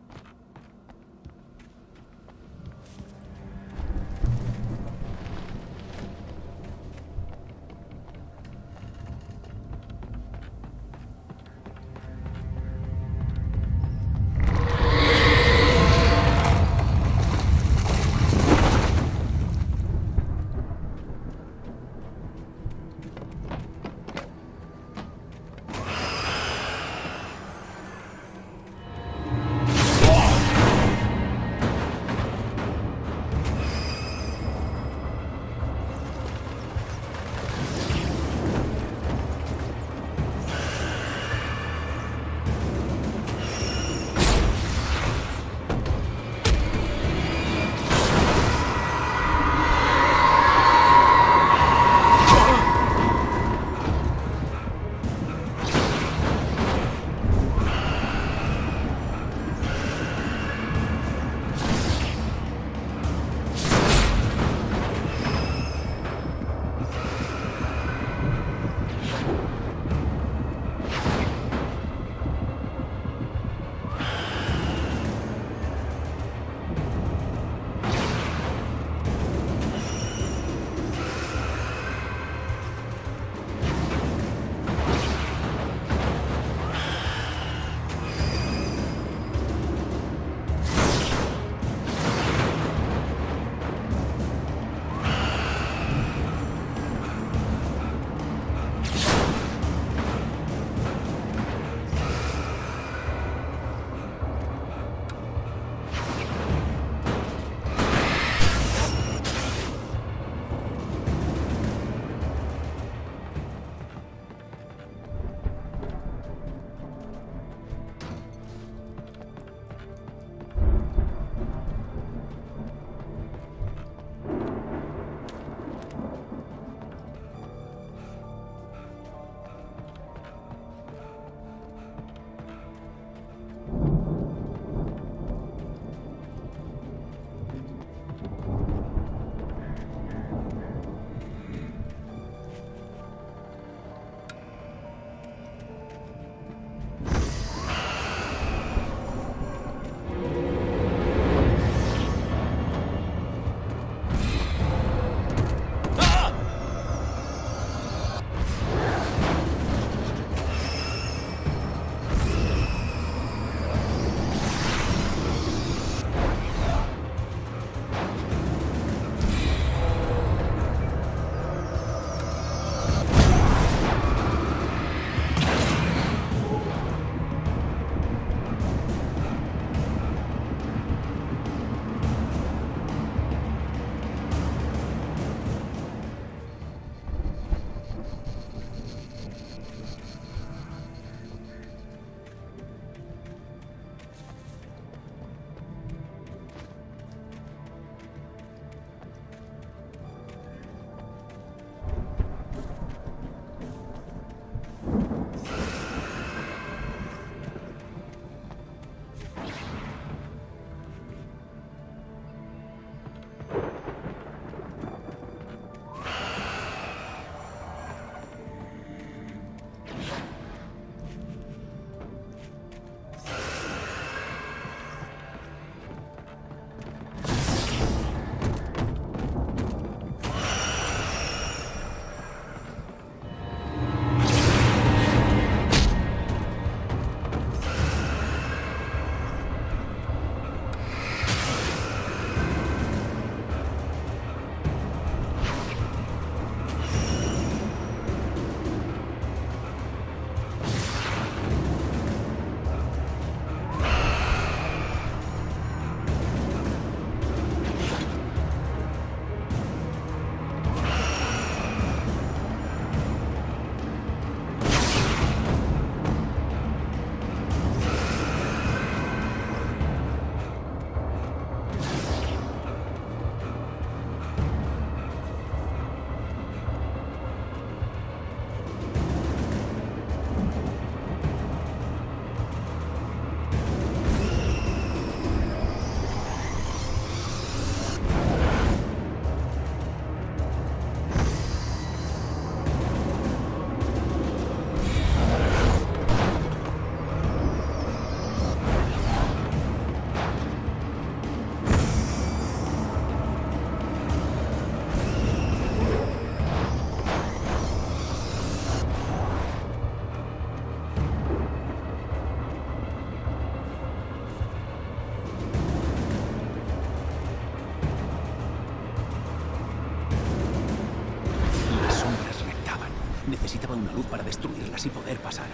[SPEAKER 1] Necesitaba una luz para destruirlas y poder pasar.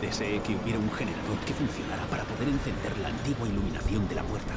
[SPEAKER 1] Deseé que hubiera un generador que funcionara para poder encender la antigua iluminación de la puerta.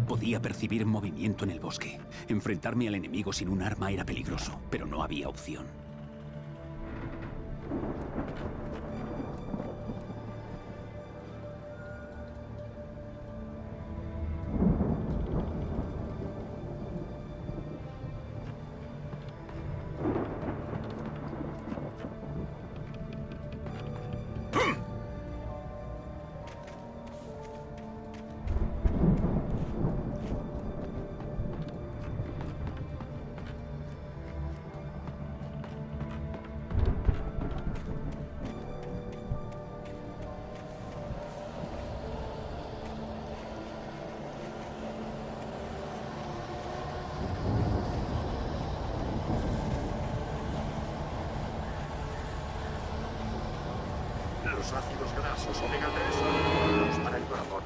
[SPEAKER 1] Podía percibir movimiento en el bosque. Enfrentarme al enemigo sin un arma era peligroso, pero no había opción.
[SPEAKER 4] Los ácidos grasos omega 3 son buenos para el corazón.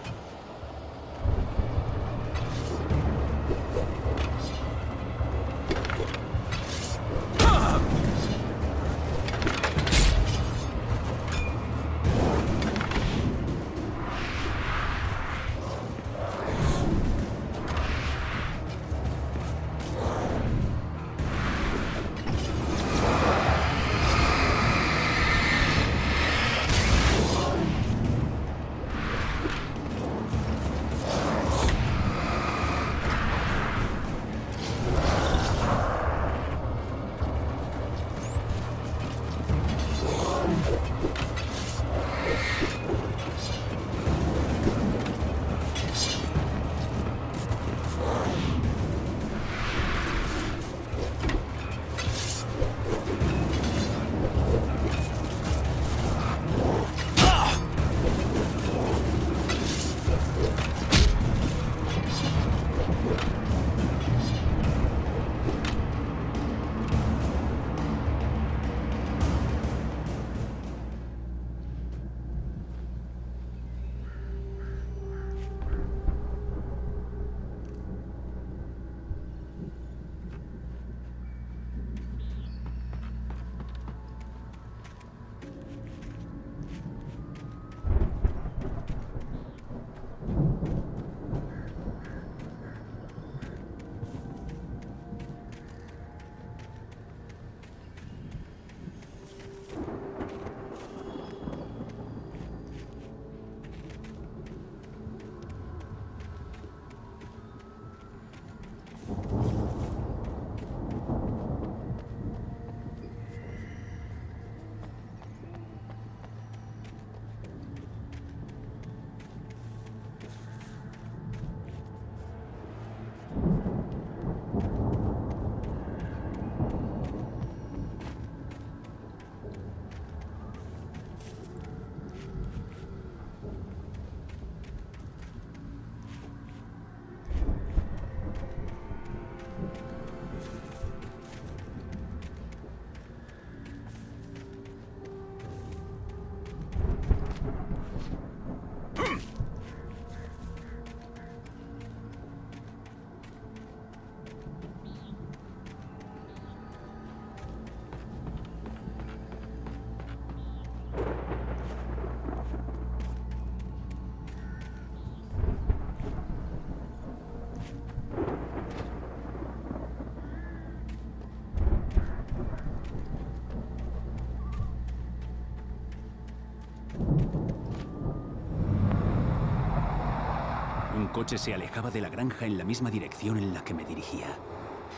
[SPEAKER 1] Un coche se alejaba de la granja en la misma dirección en la que me dirigía.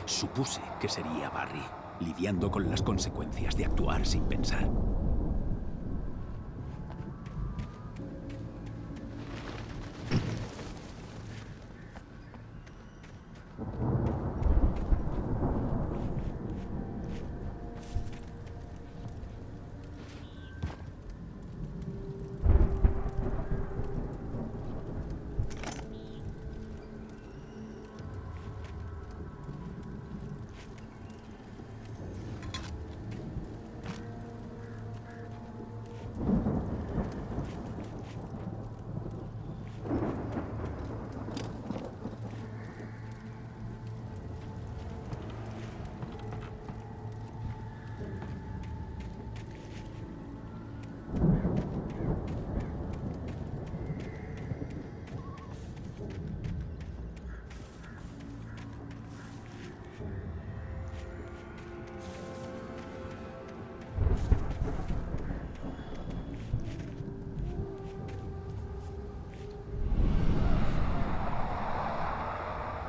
[SPEAKER 1] Supuse que sería Barry, lidiando con las consecuencias de actuar sin pensar.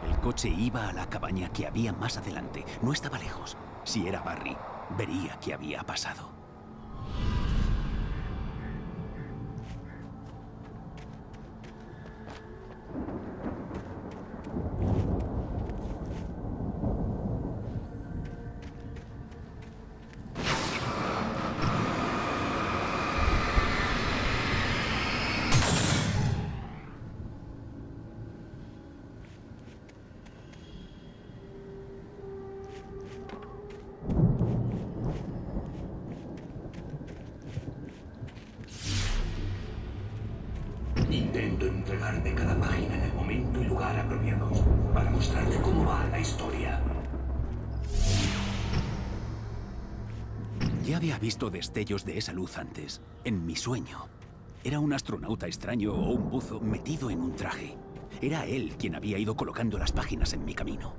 [SPEAKER 1] El coche iba a la cabaña que había más adelante. No estaba lejos. Si era Barry, vería qué había pasado.
[SPEAKER 13] Intento entregarte cada página en el momento y lugar apropiados para mostrarte cómo va la historia.
[SPEAKER 1] Ya había visto destellos de esa luz antes, en mi sueño. Era un astronauta extraño o un buzo metido en un traje. Era él quien había ido colocando las páginas en mi camino.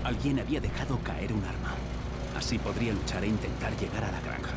[SPEAKER 1] Alguien había dejado caer un arma. Así podría luchar e intentar llegar a la granja.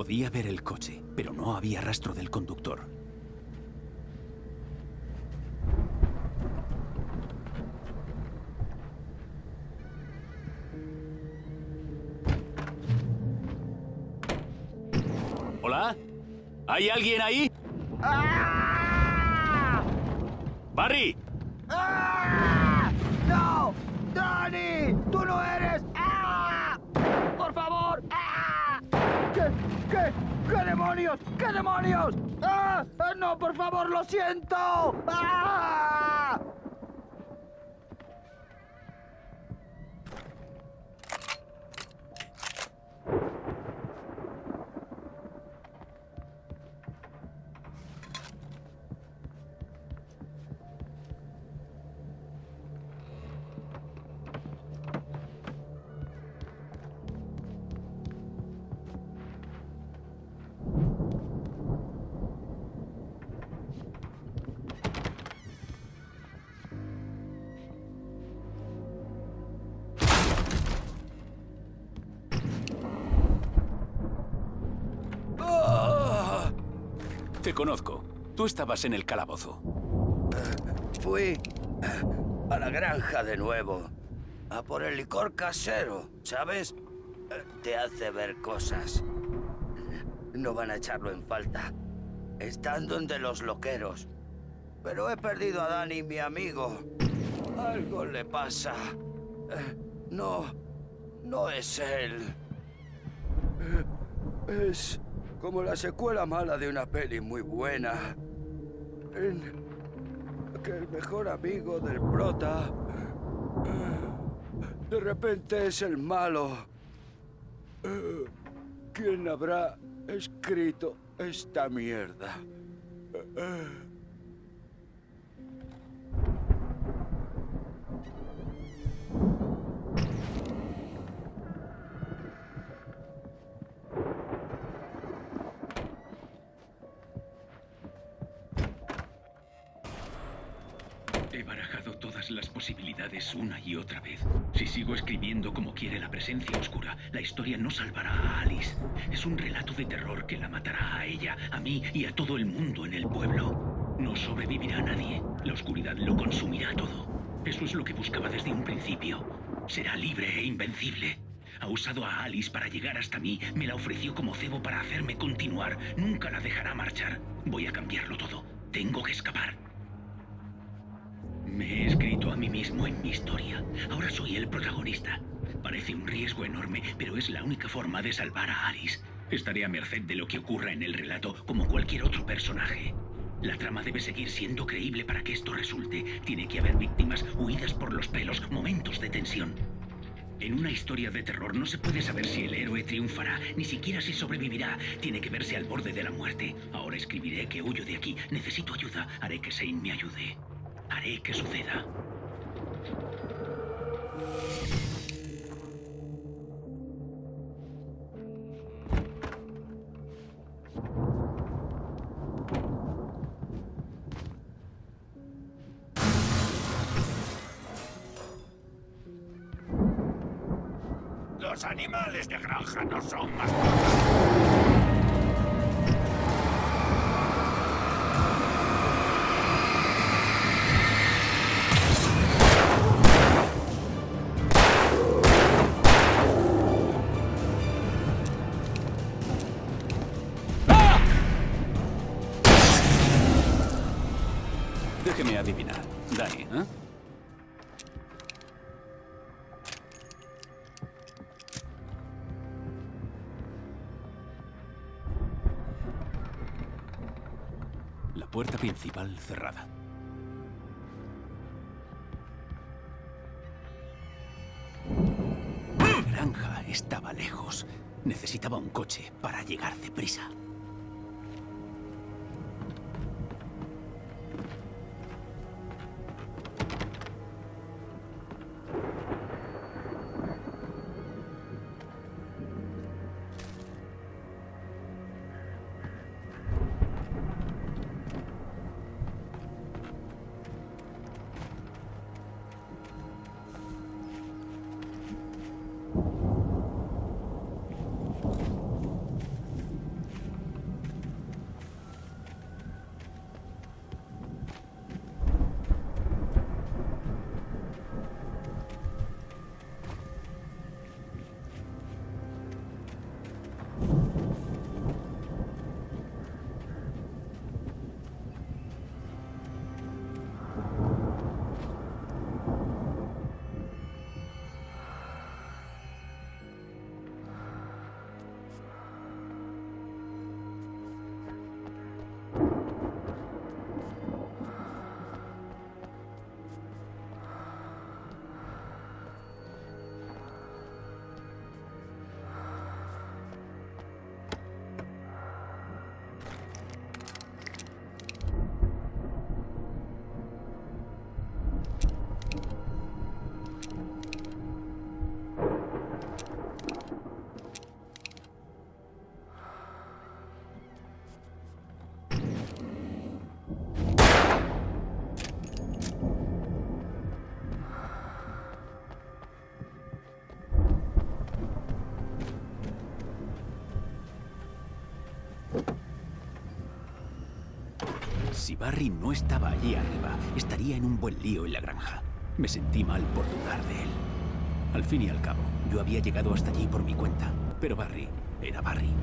[SPEAKER 1] Podía ver el coche, pero no había rastro del conductor. ¿Hola? ¿Hay alguien ahí? ¡Barry!
[SPEAKER 7] ¡No! ¡Dani! ¡Tú no eres! ¡Ah! ¡Por favor! ¡Ah! ¿Qué demonios? ¿Qué demonios? ¡Ah! ¡No, por favor, lo siento! ¡Ah!
[SPEAKER 1] Te conozco. Tú estabas en el calabozo.
[SPEAKER 14] Fui a la granja de nuevo. A por el licor casero, ¿sabes? Te hace ver cosas. No van a echarlo en falta. Están donde los loqueros. Pero he perdido a Dani, mi amigo. Algo le pasa. No es él. Es como la secuela mala de una peli muy buena. En que el mejor amigo del prota de repente es el malo. ¿Quién habrá escrito esta mierda?
[SPEAKER 11] He barajado todas las posibilidades una y otra vez. Si sigo escribiendo como quiere la presencia oscura, la historia no salvará a Alice. Es un relato de terror que la matará a ella, a mí y a todo el mundo en el pueblo. No sobrevivirá nadie. La oscuridad lo consumirá todo. Eso es lo que buscaba desde un principio. Será libre e invencible. Ha usado a Alice para llegar hasta mí. Me la ofreció como cebo para hacerme continuar. Nunca la dejará marchar. Voy a cambiarlo todo. Tengo que escapar. Me he escrito a mí mismo en mi historia. Ahora soy el protagonista. Parece un riesgo enorme, pero es la única forma de salvar a Alice. Estaré a merced de lo que ocurra en el relato, como cualquier otro personaje. La trama debe seguir siendo creíble para que esto resulte. Tiene que haber víctimas, huidas por los pelos, momentos de tensión. En una historia de terror no se puede saber si el héroe triunfará, ni siquiera si sobrevivirá. Tiene que verse al borde de la muerte. Ahora escribiré que huyo de aquí. Necesito ayuda. Haré que Shane me ayude. Haré que suceda.
[SPEAKER 4] Los animales de granja no son más.
[SPEAKER 1] Déjeme adivinar. Dani, ¿eh? La puerta principal cerrada. La granja estaba lejos. Necesitaba un coche para llegar deprisa. Si Barry no estaba allí arriba, estaría en un buen lío en la granja. Me sentí mal por dudar de él. Al fin y al cabo, yo había llegado hasta allí por mi cuenta, pero Barry era Barry.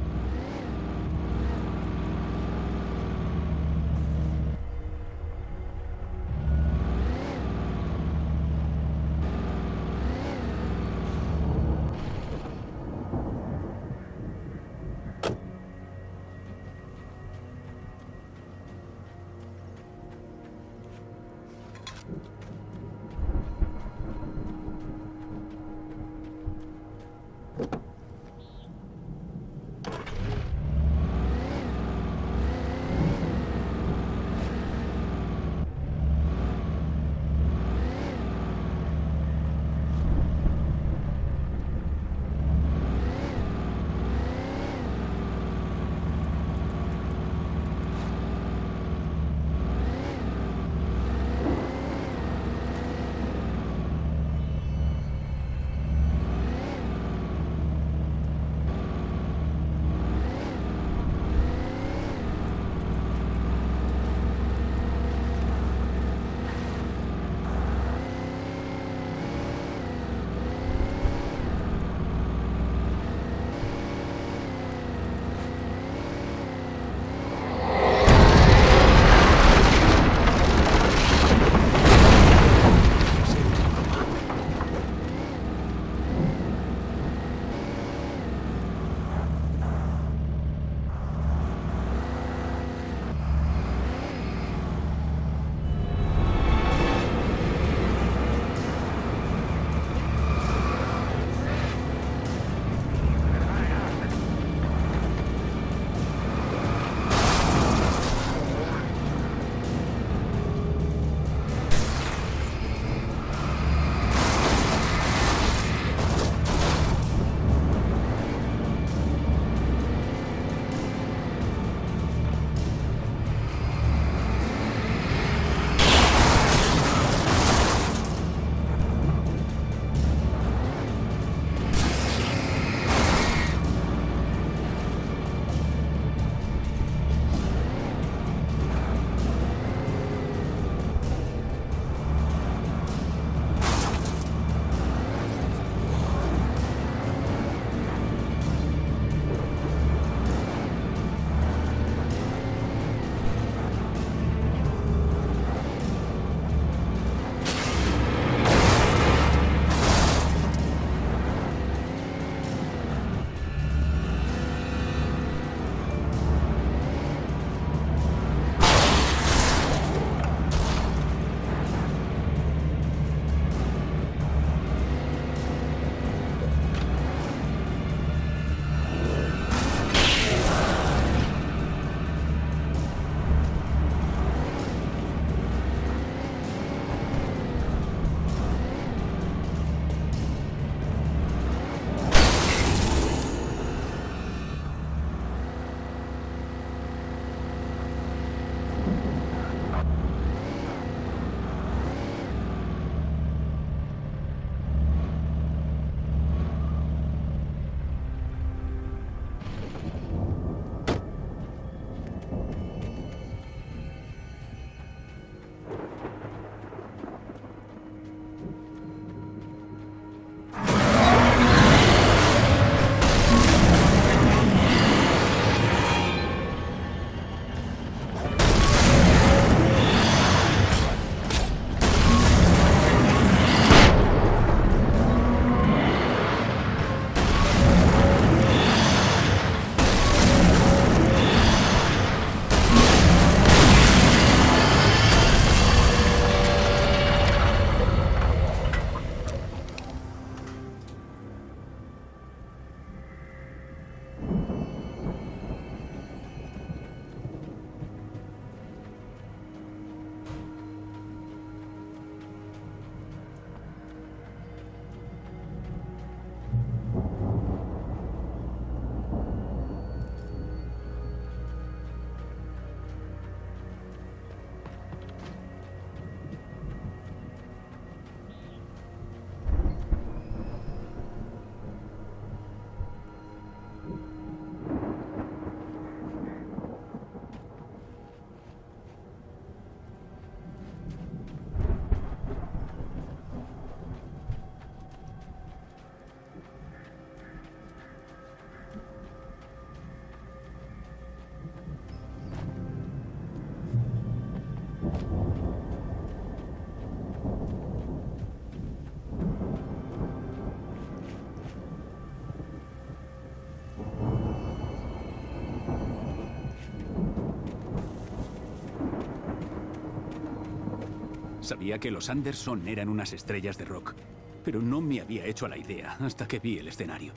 [SPEAKER 1] Sabía que los Anderson eran unas estrellas de rock, pero no me había hecho a la idea hasta que vi el escenario.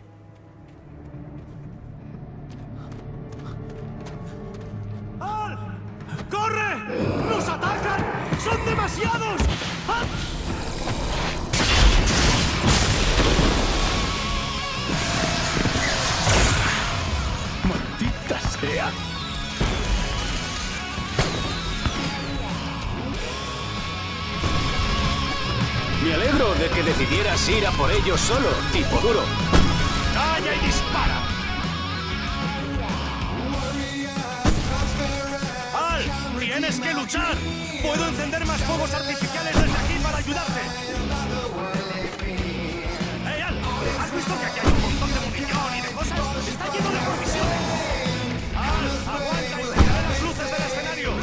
[SPEAKER 2] ¡Al! ¡Corre! ¡Nos atacan! ¡Son demasiados! ¡Al!
[SPEAKER 1] ¡Maldita sea! Me alegro de que decidieras ir a por ellos solo, tipo duro.
[SPEAKER 2] ¡Calla y dispara! ¡Al! ¡Tienes que luchar! ¡Puedo encender más fuegos artificiales desde aquí para ayudarte! ¡Hey, Al! ¿Has visto que aquí hay un montón de munición y de cosas? ¡Está lleno de provisiones! ¡Al! ¡Aguanta y sacaré las luces del escenario!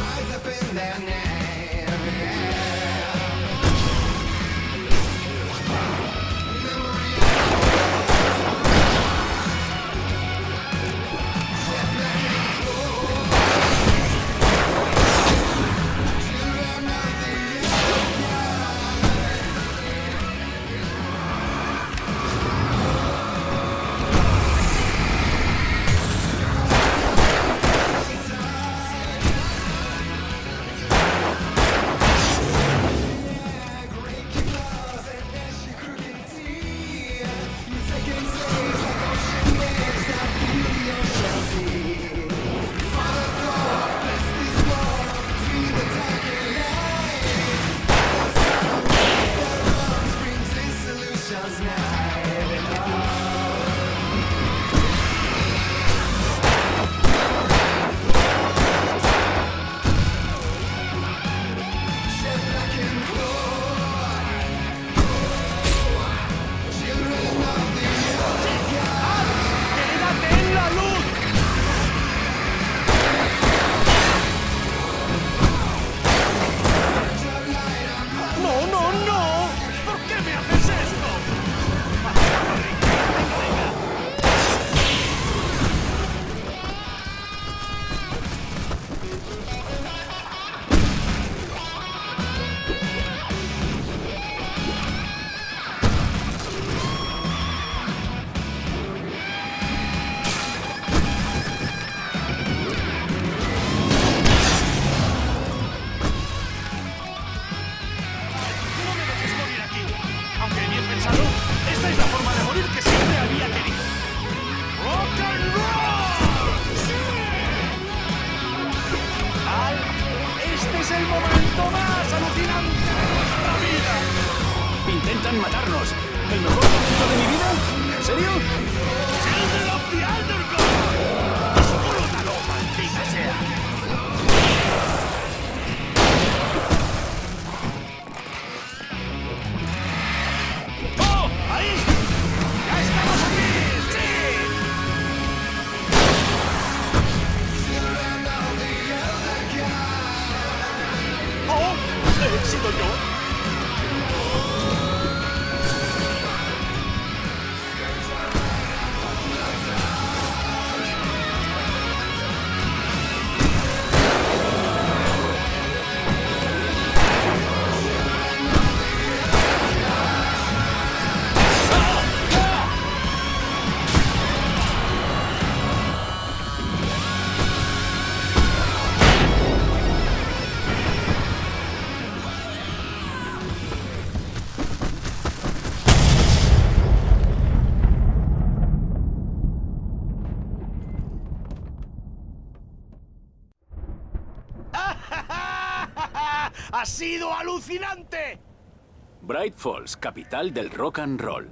[SPEAKER 1] Intentan matarnos. ¿El mejor momento de mi vida? ¿En serio?
[SPEAKER 2] ¡Children of the Underground! ¡Explótalo, maldita sea! ¡Oh! ¡Ahí! ¡Ya estamos aquí! ¡Sí! ¡Oh! ¡He sido yo! ¡Ha sido alucinante!
[SPEAKER 1] Bright Falls, capital del rock and roll.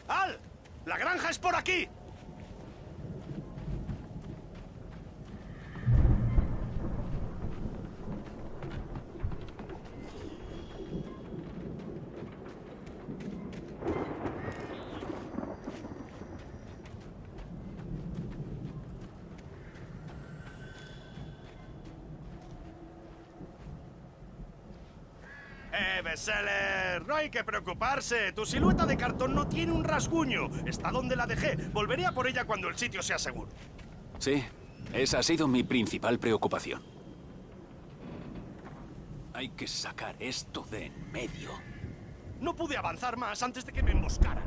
[SPEAKER 2] ¡Al! ¡La granja es por aquí! Bestseller, no hay que preocuparse. Tu silueta de cartón no tiene un rasguño. Está donde la dejé. Volveré a por ella cuando el sitio sea seguro.
[SPEAKER 1] Sí, esa ha sido mi principal preocupación. Hay que sacar esto de en medio.
[SPEAKER 2] No pude avanzar más antes de que me emboscaran.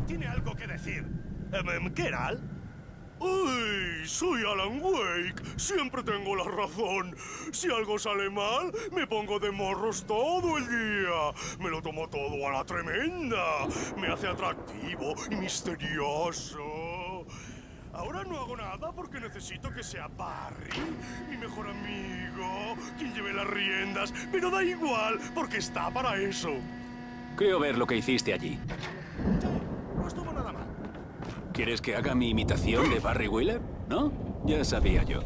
[SPEAKER 2] Tiene algo que decir. ¿Qué era, Al? ¡Uy! Soy Alan Wake. Siempre tengo la razón. Si algo sale mal, me pongo de morros todo el día. Me lo tomo todo a la tremenda. Me hace atractivo y misterioso. Ahora no hago nada porque necesito que sea Barry, mi mejor amigo, quien lleve las riendas. Pero da igual, porque está para eso.
[SPEAKER 1] Creo ver lo que hiciste allí.
[SPEAKER 2] No estuvo nada mal.
[SPEAKER 1] ¿Quieres que haga mi imitación de Barry Wheeler? ¿No? Ya sabía yo.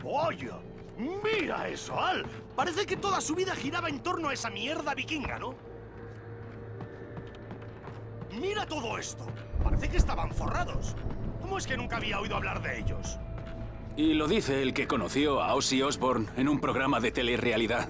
[SPEAKER 2] ¡Oye! ¡Mira eso, Al! Parece que toda su vida giraba en torno a esa mierda vikinga, ¿no? ¡Mira todo esto! Parece que estaban forrados. ¿Cómo es que nunca había oído hablar de ellos?
[SPEAKER 1] Y lo dice el que conoció a Ozzy Osbourne en un programa de telerrealidad.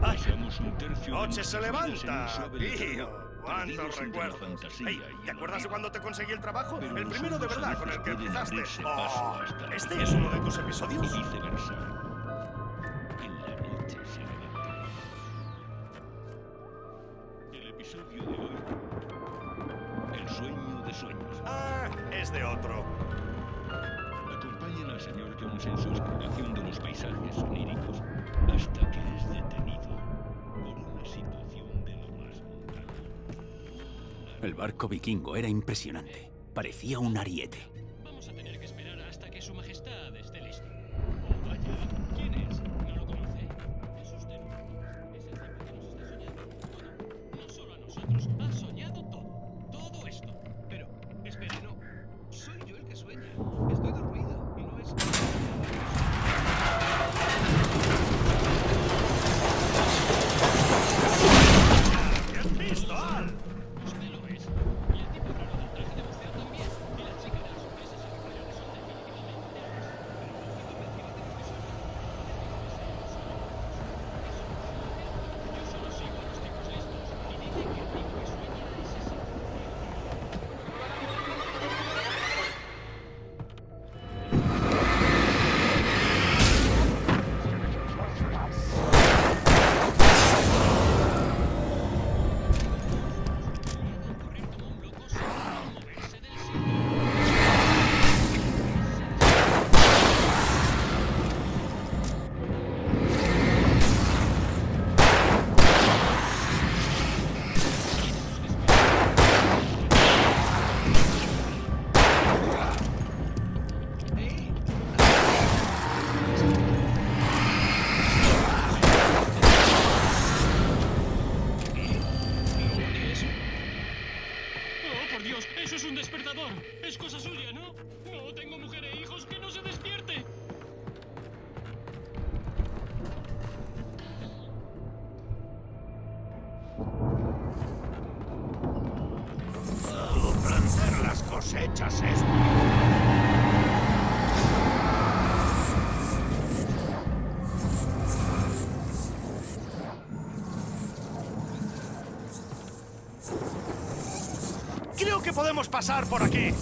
[SPEAKER 11] Pasamos un tercio de
[SPEAKER 2] ¡Noche se
[SPEAKER 11] nuestras vidas en un
[SPEAKER 2] levanta!
[SPEAKER 11] suave letargo.
[SPEAKER 2] ¡Tío! ¿Cuántos recuerdos? Hey, ¿te acuerdas de cuando te conseguí el trabajo? El primero de verdad con el que empezaste. Oh, ¿este es uno de tus episodios?
[SPEAKER 11] Y viceversa. En la noche se levanta. El episodio de hoy. El sueño de sueños.
[SPEAKER 2] Ah, es de otro.
[SPEAKER 11] Acompañen al señor Jones en su exploración de los paisajes oníricos hasta que es detenido por una situación de lo más mundano.
[SPEAKER 1] El barco vikingo era impresionante. Parecía un ariete.
[SPEAKER 11] Vamos a tener que esperar hasta que su majestad esté listo. Oh, vaya. ¿Quién es? ¿No lo conoce? Es usted. Es el tipo que nos está soñando. Bueno, no solo a nosotros. Ha soñado todo. Todo esto. Pero, espere, no. Soy yo el que sueña. Estoy dormido y no es...
[SPEAKER 2] ¡Bien visto, Al!
[SPEAKER 11] Usted lo es. Y el tipo raro del traje de buceo también. Y la chica de las sorpresas y recuerdos son definitivamente Alice. Yo solo sigo a los tipos listos y dicen que el tipo que sueña es ese. Oh, por Dios, eso es un despertador. Es cosa suya, ¿no? No, tengo mujer e hijos, que no se despierte.
[SPEAKER 4] Plantar las cosechas es...
[SPEAKER 2] Creo que podemos pasar por aquí.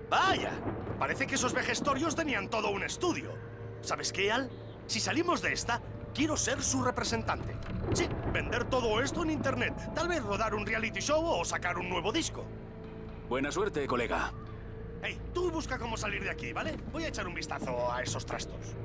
[SPEAKER 2] Vaya, parece que esos vejestorios tenían todo un estudio. ¿Sabes qué, Al? Si salimos de esta, quiero ser su representante. Sí, vender todo esto en internet. Tal vez rodar un reality show o sacar un nuevo disco.
[SPEAKER 1] Buena suerte, colega.
[SPEAKER 2] Hey, tú busca cómo salir de aquí, ¿vale? Voy a echar un vistazo a esos trastos.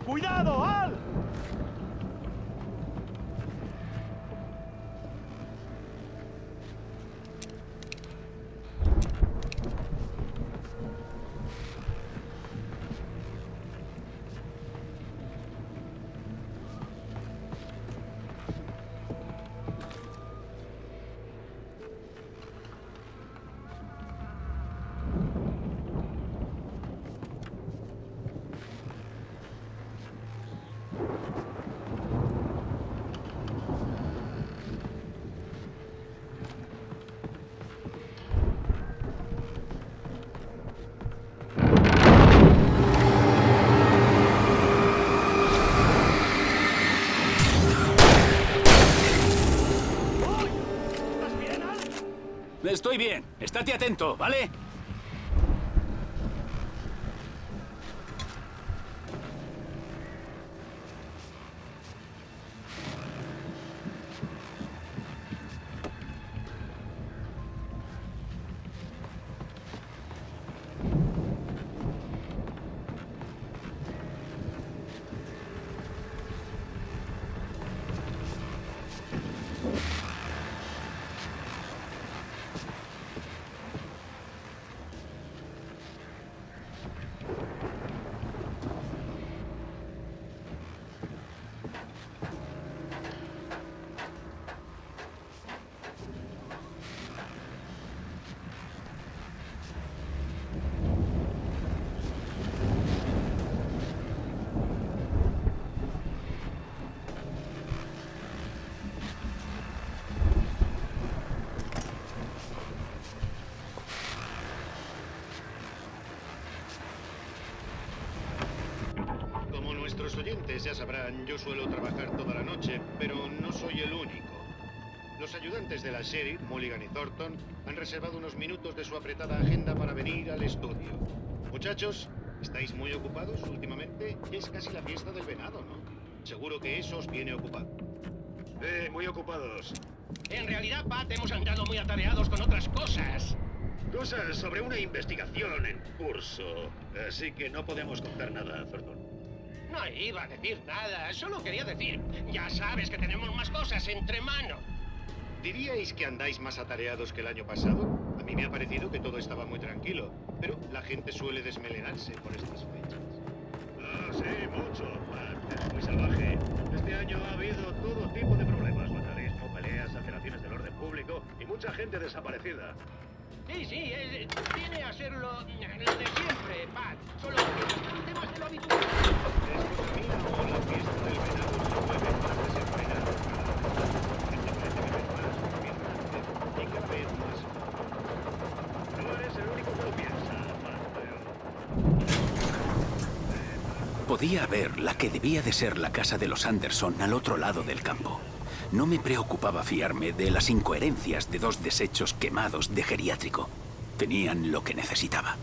[SPEAKER 2] ¡Cuidado, Al!
[SPEAKER 1] Estoy bien. Estate atento, ¿vale?
[SPEAKER 15] Nuestros oyentes ya sabrán, yo suelo trabajar toda la noche, pero no soy el único. Los ayudantes de la sheriff, Mulligan y Thornton, han reservado unos minutos de su apretada agenda para venir al estudio. Muchachos, ¿estáis muy ocupados últimamente? Es casi la fiesta del venado, ¿no? Seguro que eso os viene ocupado. Muy ocupados.
[SPEAKER 11] En realidad, Pat, hemos andado muy atareados con otras cosas.
[SPEAKER 15] Cosas sobre una investigación en curso. Así que no podemos contar nada, Thornton.
[SPEAKER 11] No iba a decir nada, solo quería decir, ya sabes que tenemos más cosas entre manos.
[SPEAKER 15] ¿Diríais que andáis más atareados que el año pasado? A mí me ha parecido que todo estaba muy tranquilo, pero la gente suele desmelenarse por estas fechas.
[SPEAKER 16] Ah, sí, mucho. Es muy salvaje. Este año ha habido todo tipo de problemas, vandalismo, peleas, alteraciones del orden público y mucha gente desaparecida.
[SPEAKER 11] Sí, viene a ser lo de siempre, Pat. Solo que los temas de lo habitual.
[SPEAKER 15] La fiesta del venado se mueve más desenfrenada. La gente parece beber más, comer más y cada vez más.
[SPEAKER 16] No eres el único que lo piensa, Pat.
[SPEAKER 1] Podía ver la que debía de ser la casa de los Anderson al otro lado del campo. No me preocupaba fiarme de las incoherencias de dos desechos quemados de geriátrico. Tenían lo que necesitaba.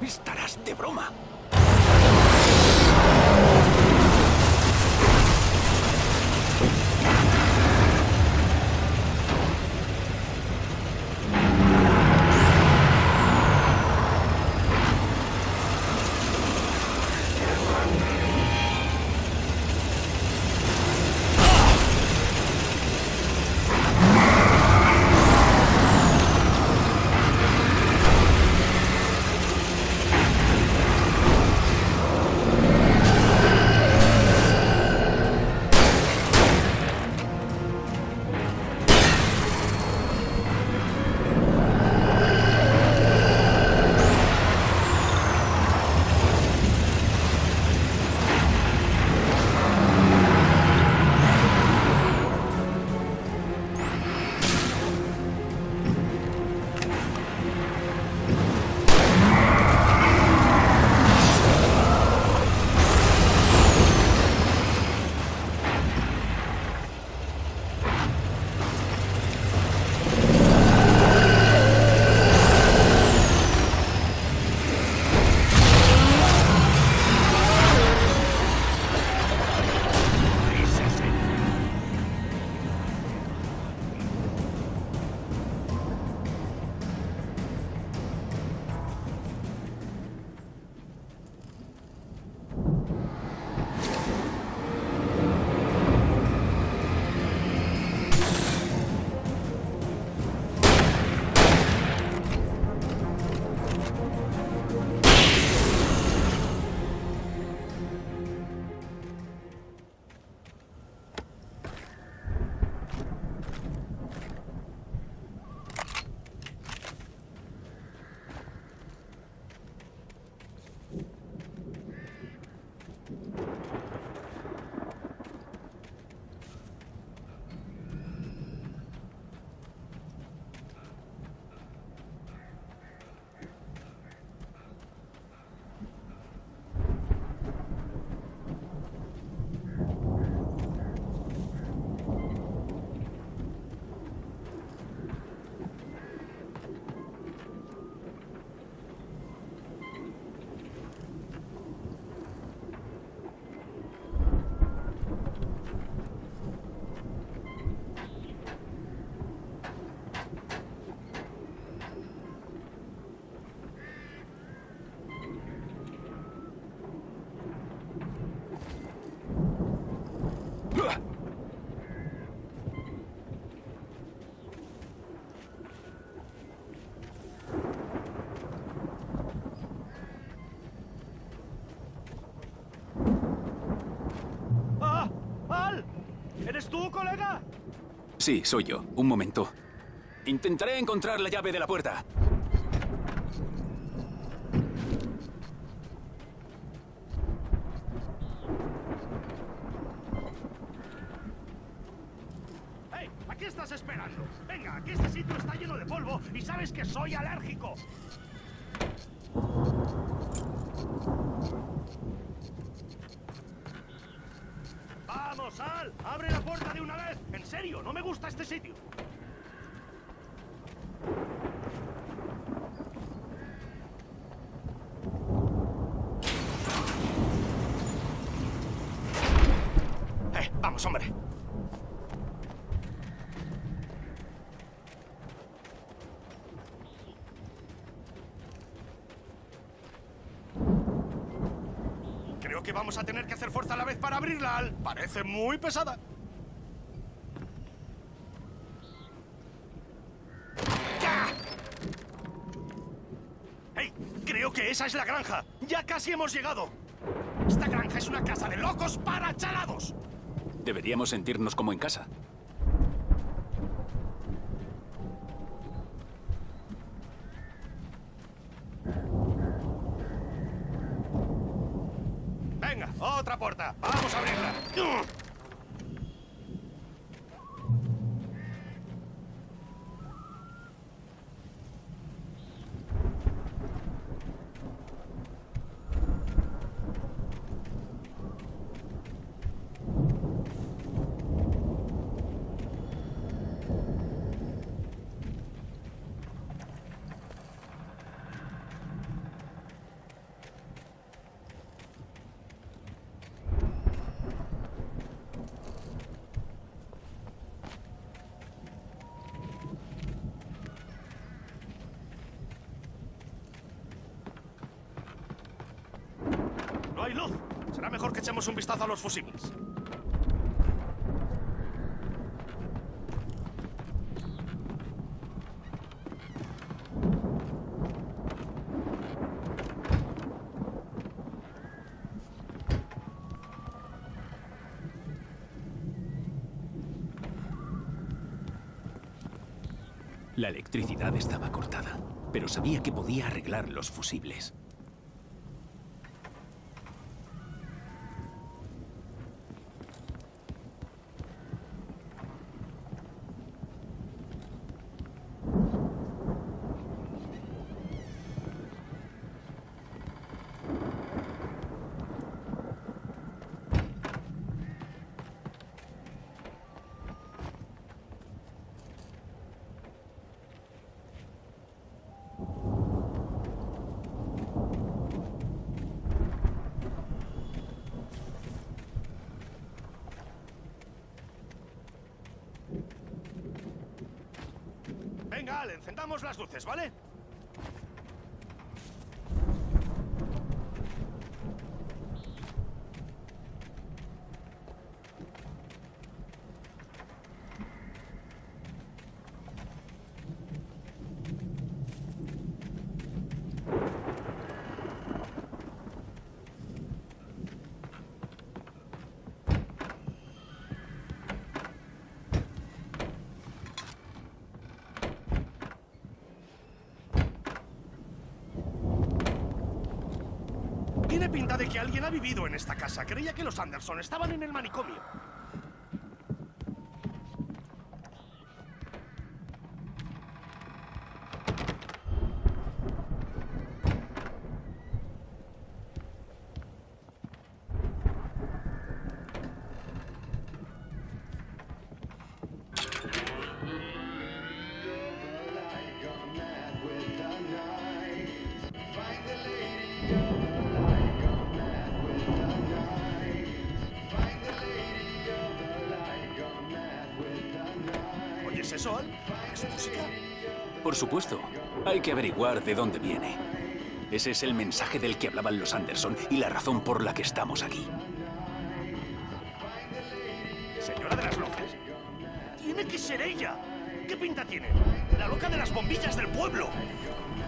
[SPEAKER 1] Estarás de broma.
[SPEAKER 2] ¿Eres tú, colega?
[SPEAKER 1] Sí, soy yo. Un momento. Intentaré encontrar la llave de la puerta.
[SPEAKER 2] ¡Hey! ¿A qué estás esperando? Venga, que este sitio está lleno de polvo y sabes que soy alérgico. ¡Vamos, Al! ¡Abre la puerta de una vez! En serio, no me gusta este sitio. Vamos, hombre. Creo que vamos a tener que hacer fuerza a la vez para abrirla, Al. Parece muy pesada. ¡Ya! ¡Hey! Creo que esa es la granja. Ya casi hemos llegado. Esta granja es una casa de locos para chalados.
[SPEAKER 1] Deberíamos sentirnos como en casa.
[SPEAKER 2] Venga, otra puerta. Vamos a abrirla. No hay luz. Será mejor que echemos un vistazo a los fusibles.
[SPEAKER 1] La electricidad estaba cortada, pero sabía que podía arreglar los fusibles.
[SPEAKER 2] Venga, Al, encendamos las luces, ¿vale? Tiene pinta de que alguien ha vivido en esta casa. Creía que los Anderson estaban en el manicomio. ¿Oyes eso, Al? ¿Es música?
[SPEAKER 1] Por supuesto. Hay que averiguar de dónde viene. Ese es el mensaje del que hablaban los Anderson y la razón por la que estamos aquí.
[SPEAKER 2] ¿Señora de las luces? ¡Tiene que ser ella! ¿Qué pinta tiene? La loca de las bombillas del pueblo.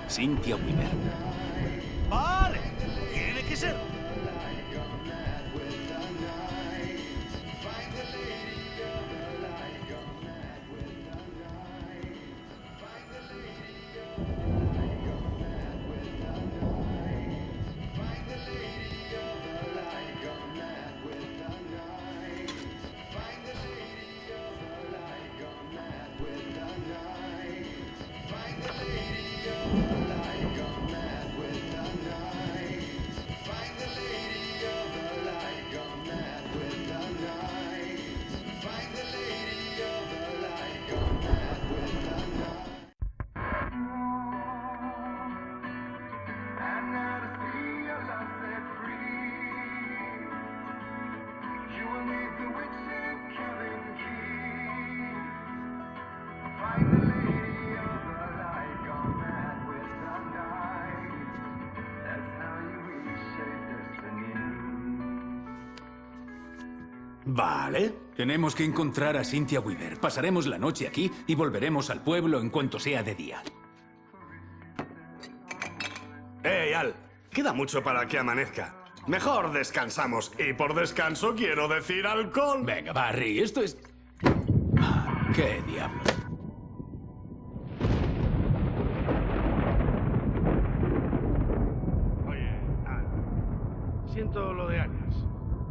[SPEAKER 1] Cynthia Weaver.
[SPEAKER 2] Vale. Tiene que ser.
[SPEAKER 1] Vale. Tenemos que encontrar a Cynthia Weaver. Pasaremos la noche aquí y volveremos al pueblo en cuanto sea de día.
[SPEAKER 2] Al, queda mucho para que amanezca. Mejor descansamos. Y por descanso quiero decir alcohol.
[SPEAKER 1] Venga, Barry, esto es... ¿Qué diablos?
[SPEAKER 2] Oye, Al, siento lo de Alias.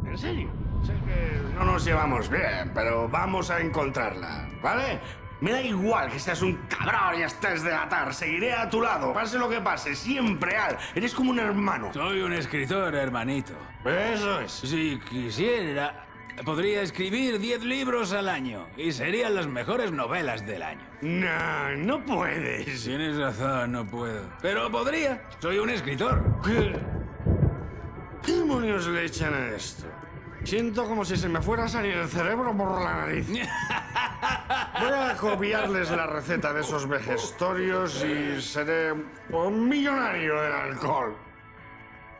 [SPEAKER 2] ¿En serio? Sé que no nos llevamos bien, pero vamos a encontrarla, ¿vale? Me da igual que seas un cabrón y estés de atar. Seguiré a tu lado, pase lo que pase, siempre, Al. Eres como un hermano.
[SPEAKER 1] Soy un escritor, hermanito.
[SPEAKER 2] Eso es.
[SPEAKER 1] Si quisiera, podría escribir 10 libros al año y serían las mejores novelas del año.
[SPEAKER 2] No, no puedes.
[SPEAKER 1] Tienes razón, no puedo. Pero podría. Soy un escritor.
[SPEAKER 2] ¿Qué demonios le echan a esto? Siento como si se me fuera a salir el cerebro por la nariz. Voy a copiarles la receta de esos vejestorios y seré un millonario del alcohol.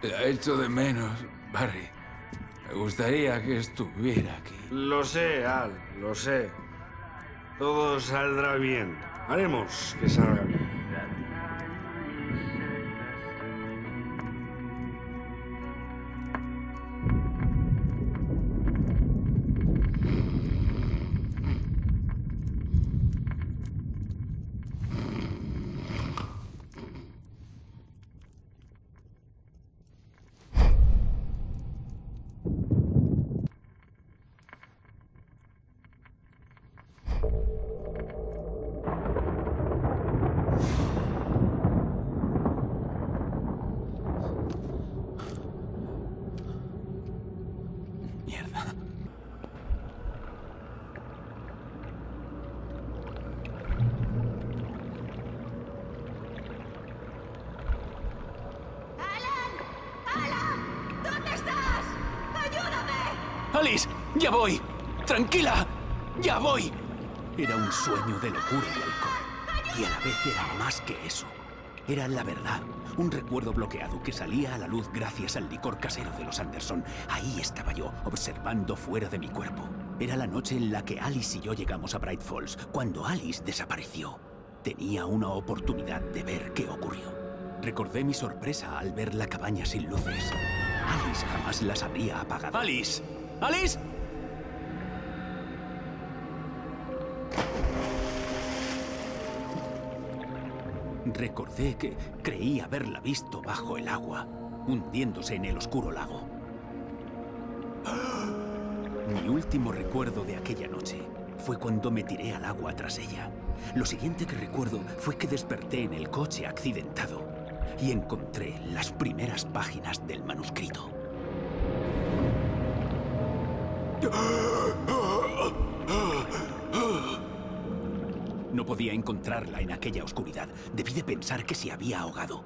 [SPEAKER 1] La echo de menos, Barry. Me gustaría que estuviera aquí.
[SPEAKER 2] Lo sé, Al, lo sé. Todo saldrá bien. Haremos que salga bien.
[SPEAKER 1] ¡Alice! ¡Ya voy! ¡Tranquila! ¡Ya voy! Era un sueño de locura y alcohol. Y a la vez era más que eso. Era la verdad. Un recuerdo bloqueado que salía a la luz gracias al licor casero de los Anderson. Ahí estaba yo, observando fuera de mi cuerpo. Era la noche en la que Alice y yo llegamos a Bright Falls, cuando Alice desapareció. Tenía una oportunidad de ver qué ocurrió. Recordé mi sorpresa al ver la cabaña sin luces. Alice jamás las habría apagado. ¡Alice! ¡Alice! Recordé que creí haberla visto bajo el agua, hundiéndose en el oscuro lago. Mi último recuerdo de aquella noche fue cuando me tiré al agua tras ella. Lo siguiente que recuerdo fue que desperté en el coche accidentado y encontré las primeras páginas del manuscrito. No podía encontrarla en aquella oscuridad. Debí de pensar que se había ahogado.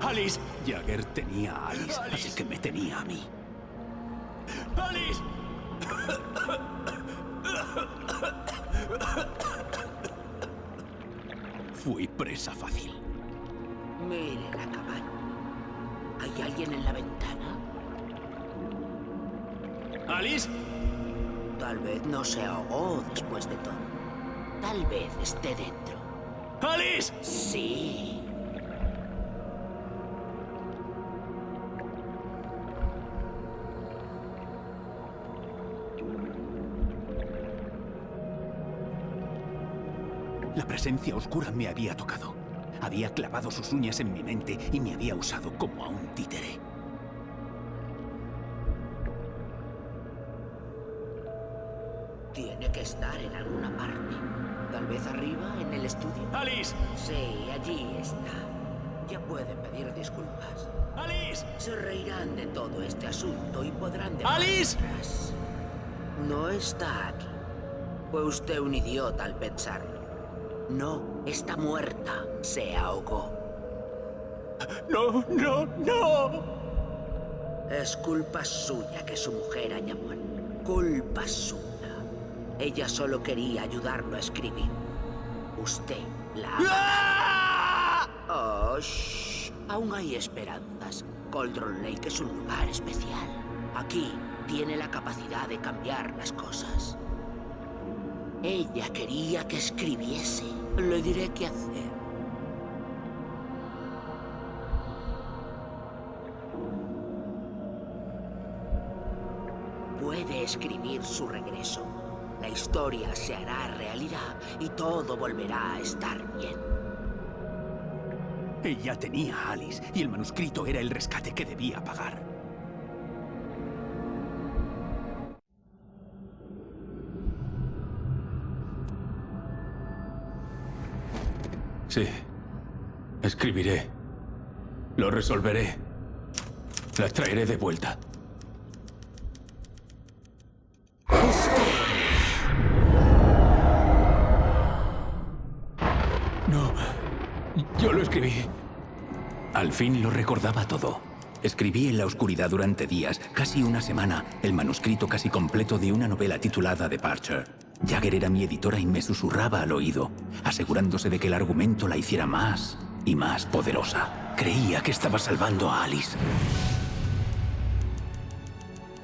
[SPEAKER 1] ¡Alice! Jagger tenía a Alice, así que me tenía a mí. ¡Alice! Fui presa fácil.
[SPEAKER 17] Mire la cabaña. ¿Hay alguien en la ventana?
[SPEAKER 1] ¿Alice?
[SPEAKER 17] Tal vez no se ahogó después de todo. Tal vez esté dentro.
[SPEAKER 1] ¡Alice!
[SPEAKER 17] Sí.
[SPEAKER 1] La presencia oscura me había tocado. Había clavado sus uñas en mi mente y me había usado como a un títere.
[SPEAKER 17] Tiene que estar en alguna parte. Tal vez arriba, en el estudio.
[SPEAKER 1] ¡Alice!
[SPEAKER 17] Sí, allí está. Ya pueden pedir disculpas.
[SPEAKER 1] ¡Alice!
[SPEAKER 17] Se reirán de todo este asunto y podrán dejar
[SPEAKER 1] ¡Alice!
[SPEAKER 17] atrás. No está aquí. Fue usted un idiota al pensarlo. No, está muerta. Se ahogó.
[SPEAKER 1] No, no, no.
[SPEAKER 17] Es culpa suya que su mujer haya muerto. Culpa suya. Ella solo quería ayudarlo a escribir. Usted la ha... Oh, shh. Aún hay esperanzas. Cauldron Lake es un lugar especial. Aquí tiene la capacidad de cambiar las cosas. Ella quería que escribiese. Le diré qué hacer. Puede escribir su regreso. La historia se hará realidad y todo volverá a estar bien.
[SPEAKER 1] Ella tenía a Alice y el manuscrito era el rescate que debía pagar. Sí. Escribiré. Lo resolveré. La traeré de vuelta. No. Yo lo escribí. Al fin lo recordaba todo. Escribí en la oscuridad durante días, casi una semana, el manuscrito casi completo de una novela titulada Departure. Jagger era mi editora y me susurraba al oído, asegurándose de que el argumento la hiciera más y más poderosa. Creía que estaba salvando a Alice.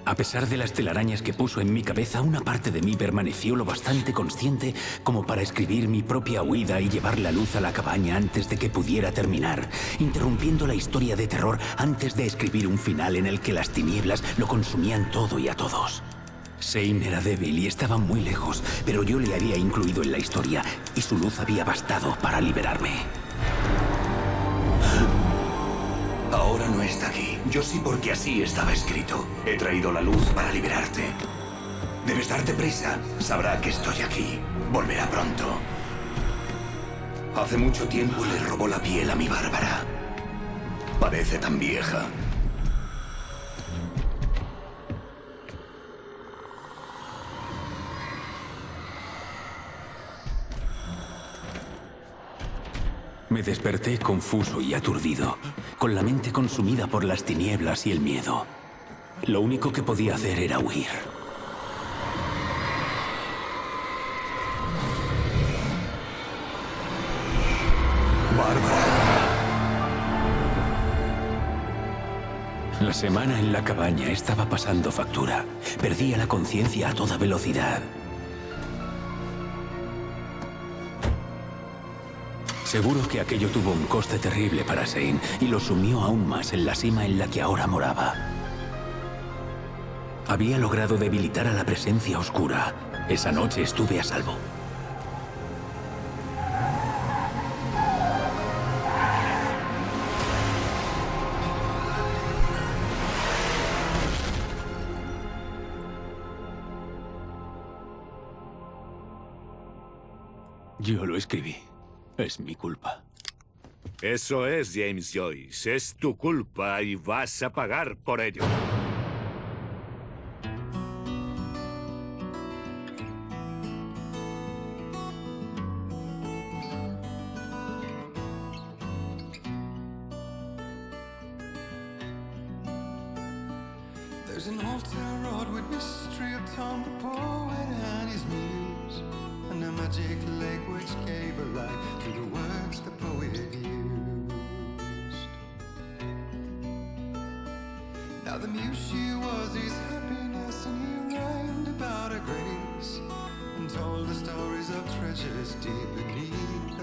[SPEAKER 1] A pesar de las telarañas que puso en mi cabeza, una parte de mí permaneció lo bastante consciente como para escribir mi propia huida y llevar la luz a la cabaña antes de que pudiera terminar, interrumpiendo la historia de terror antes de escribir un final en el que las tinieblas lo consumían todo y a todos. Zane era débil y estaba muy lejos, pero yo le había incluido en la historia y su luz había bastado para liberarme.
[SPEAKER 13] Ahora no está aquí. Yo sí, porque así estaba escrito. He traído la luz para liberarte. Debes darte prisa. Sabrá que estoy aquí. Volverá pronto. Hace mucho tiempo le robó la piel a mi Bárbara. Parece tan vieja.
[SPEAKER 1] Me desperté confuso y aturdido, con la mente consumida por las tinieblas y el miedo. Lo único que podía hacer era huir.
[SPEAKER 13] Bárbara.
[SPEAKER 1] La semana en la cabaña estaba pasando factura. Perdía la conciencia a toda velocidad. Seguro que aquello tuvo un coste terrible para Zane y lo sumió aún más en la cima en la que ahora moraba. Había logrado debilitar a la presencia oscura. Esa noche estuve a salvo. Yo lo escribí. Es mi culpa.
[SPEAKER 16] Eso es, James Joyce. Es tu culpa y vas a pagar por ello.
[SPEAKER 18] There's an old town road with mystery of Tom the poet and his muse, and a magic lake which gave a life to the words the poet used. Now the muse she was his happiness, and he rhymed about her grace, and told the stories of treasures deep beneath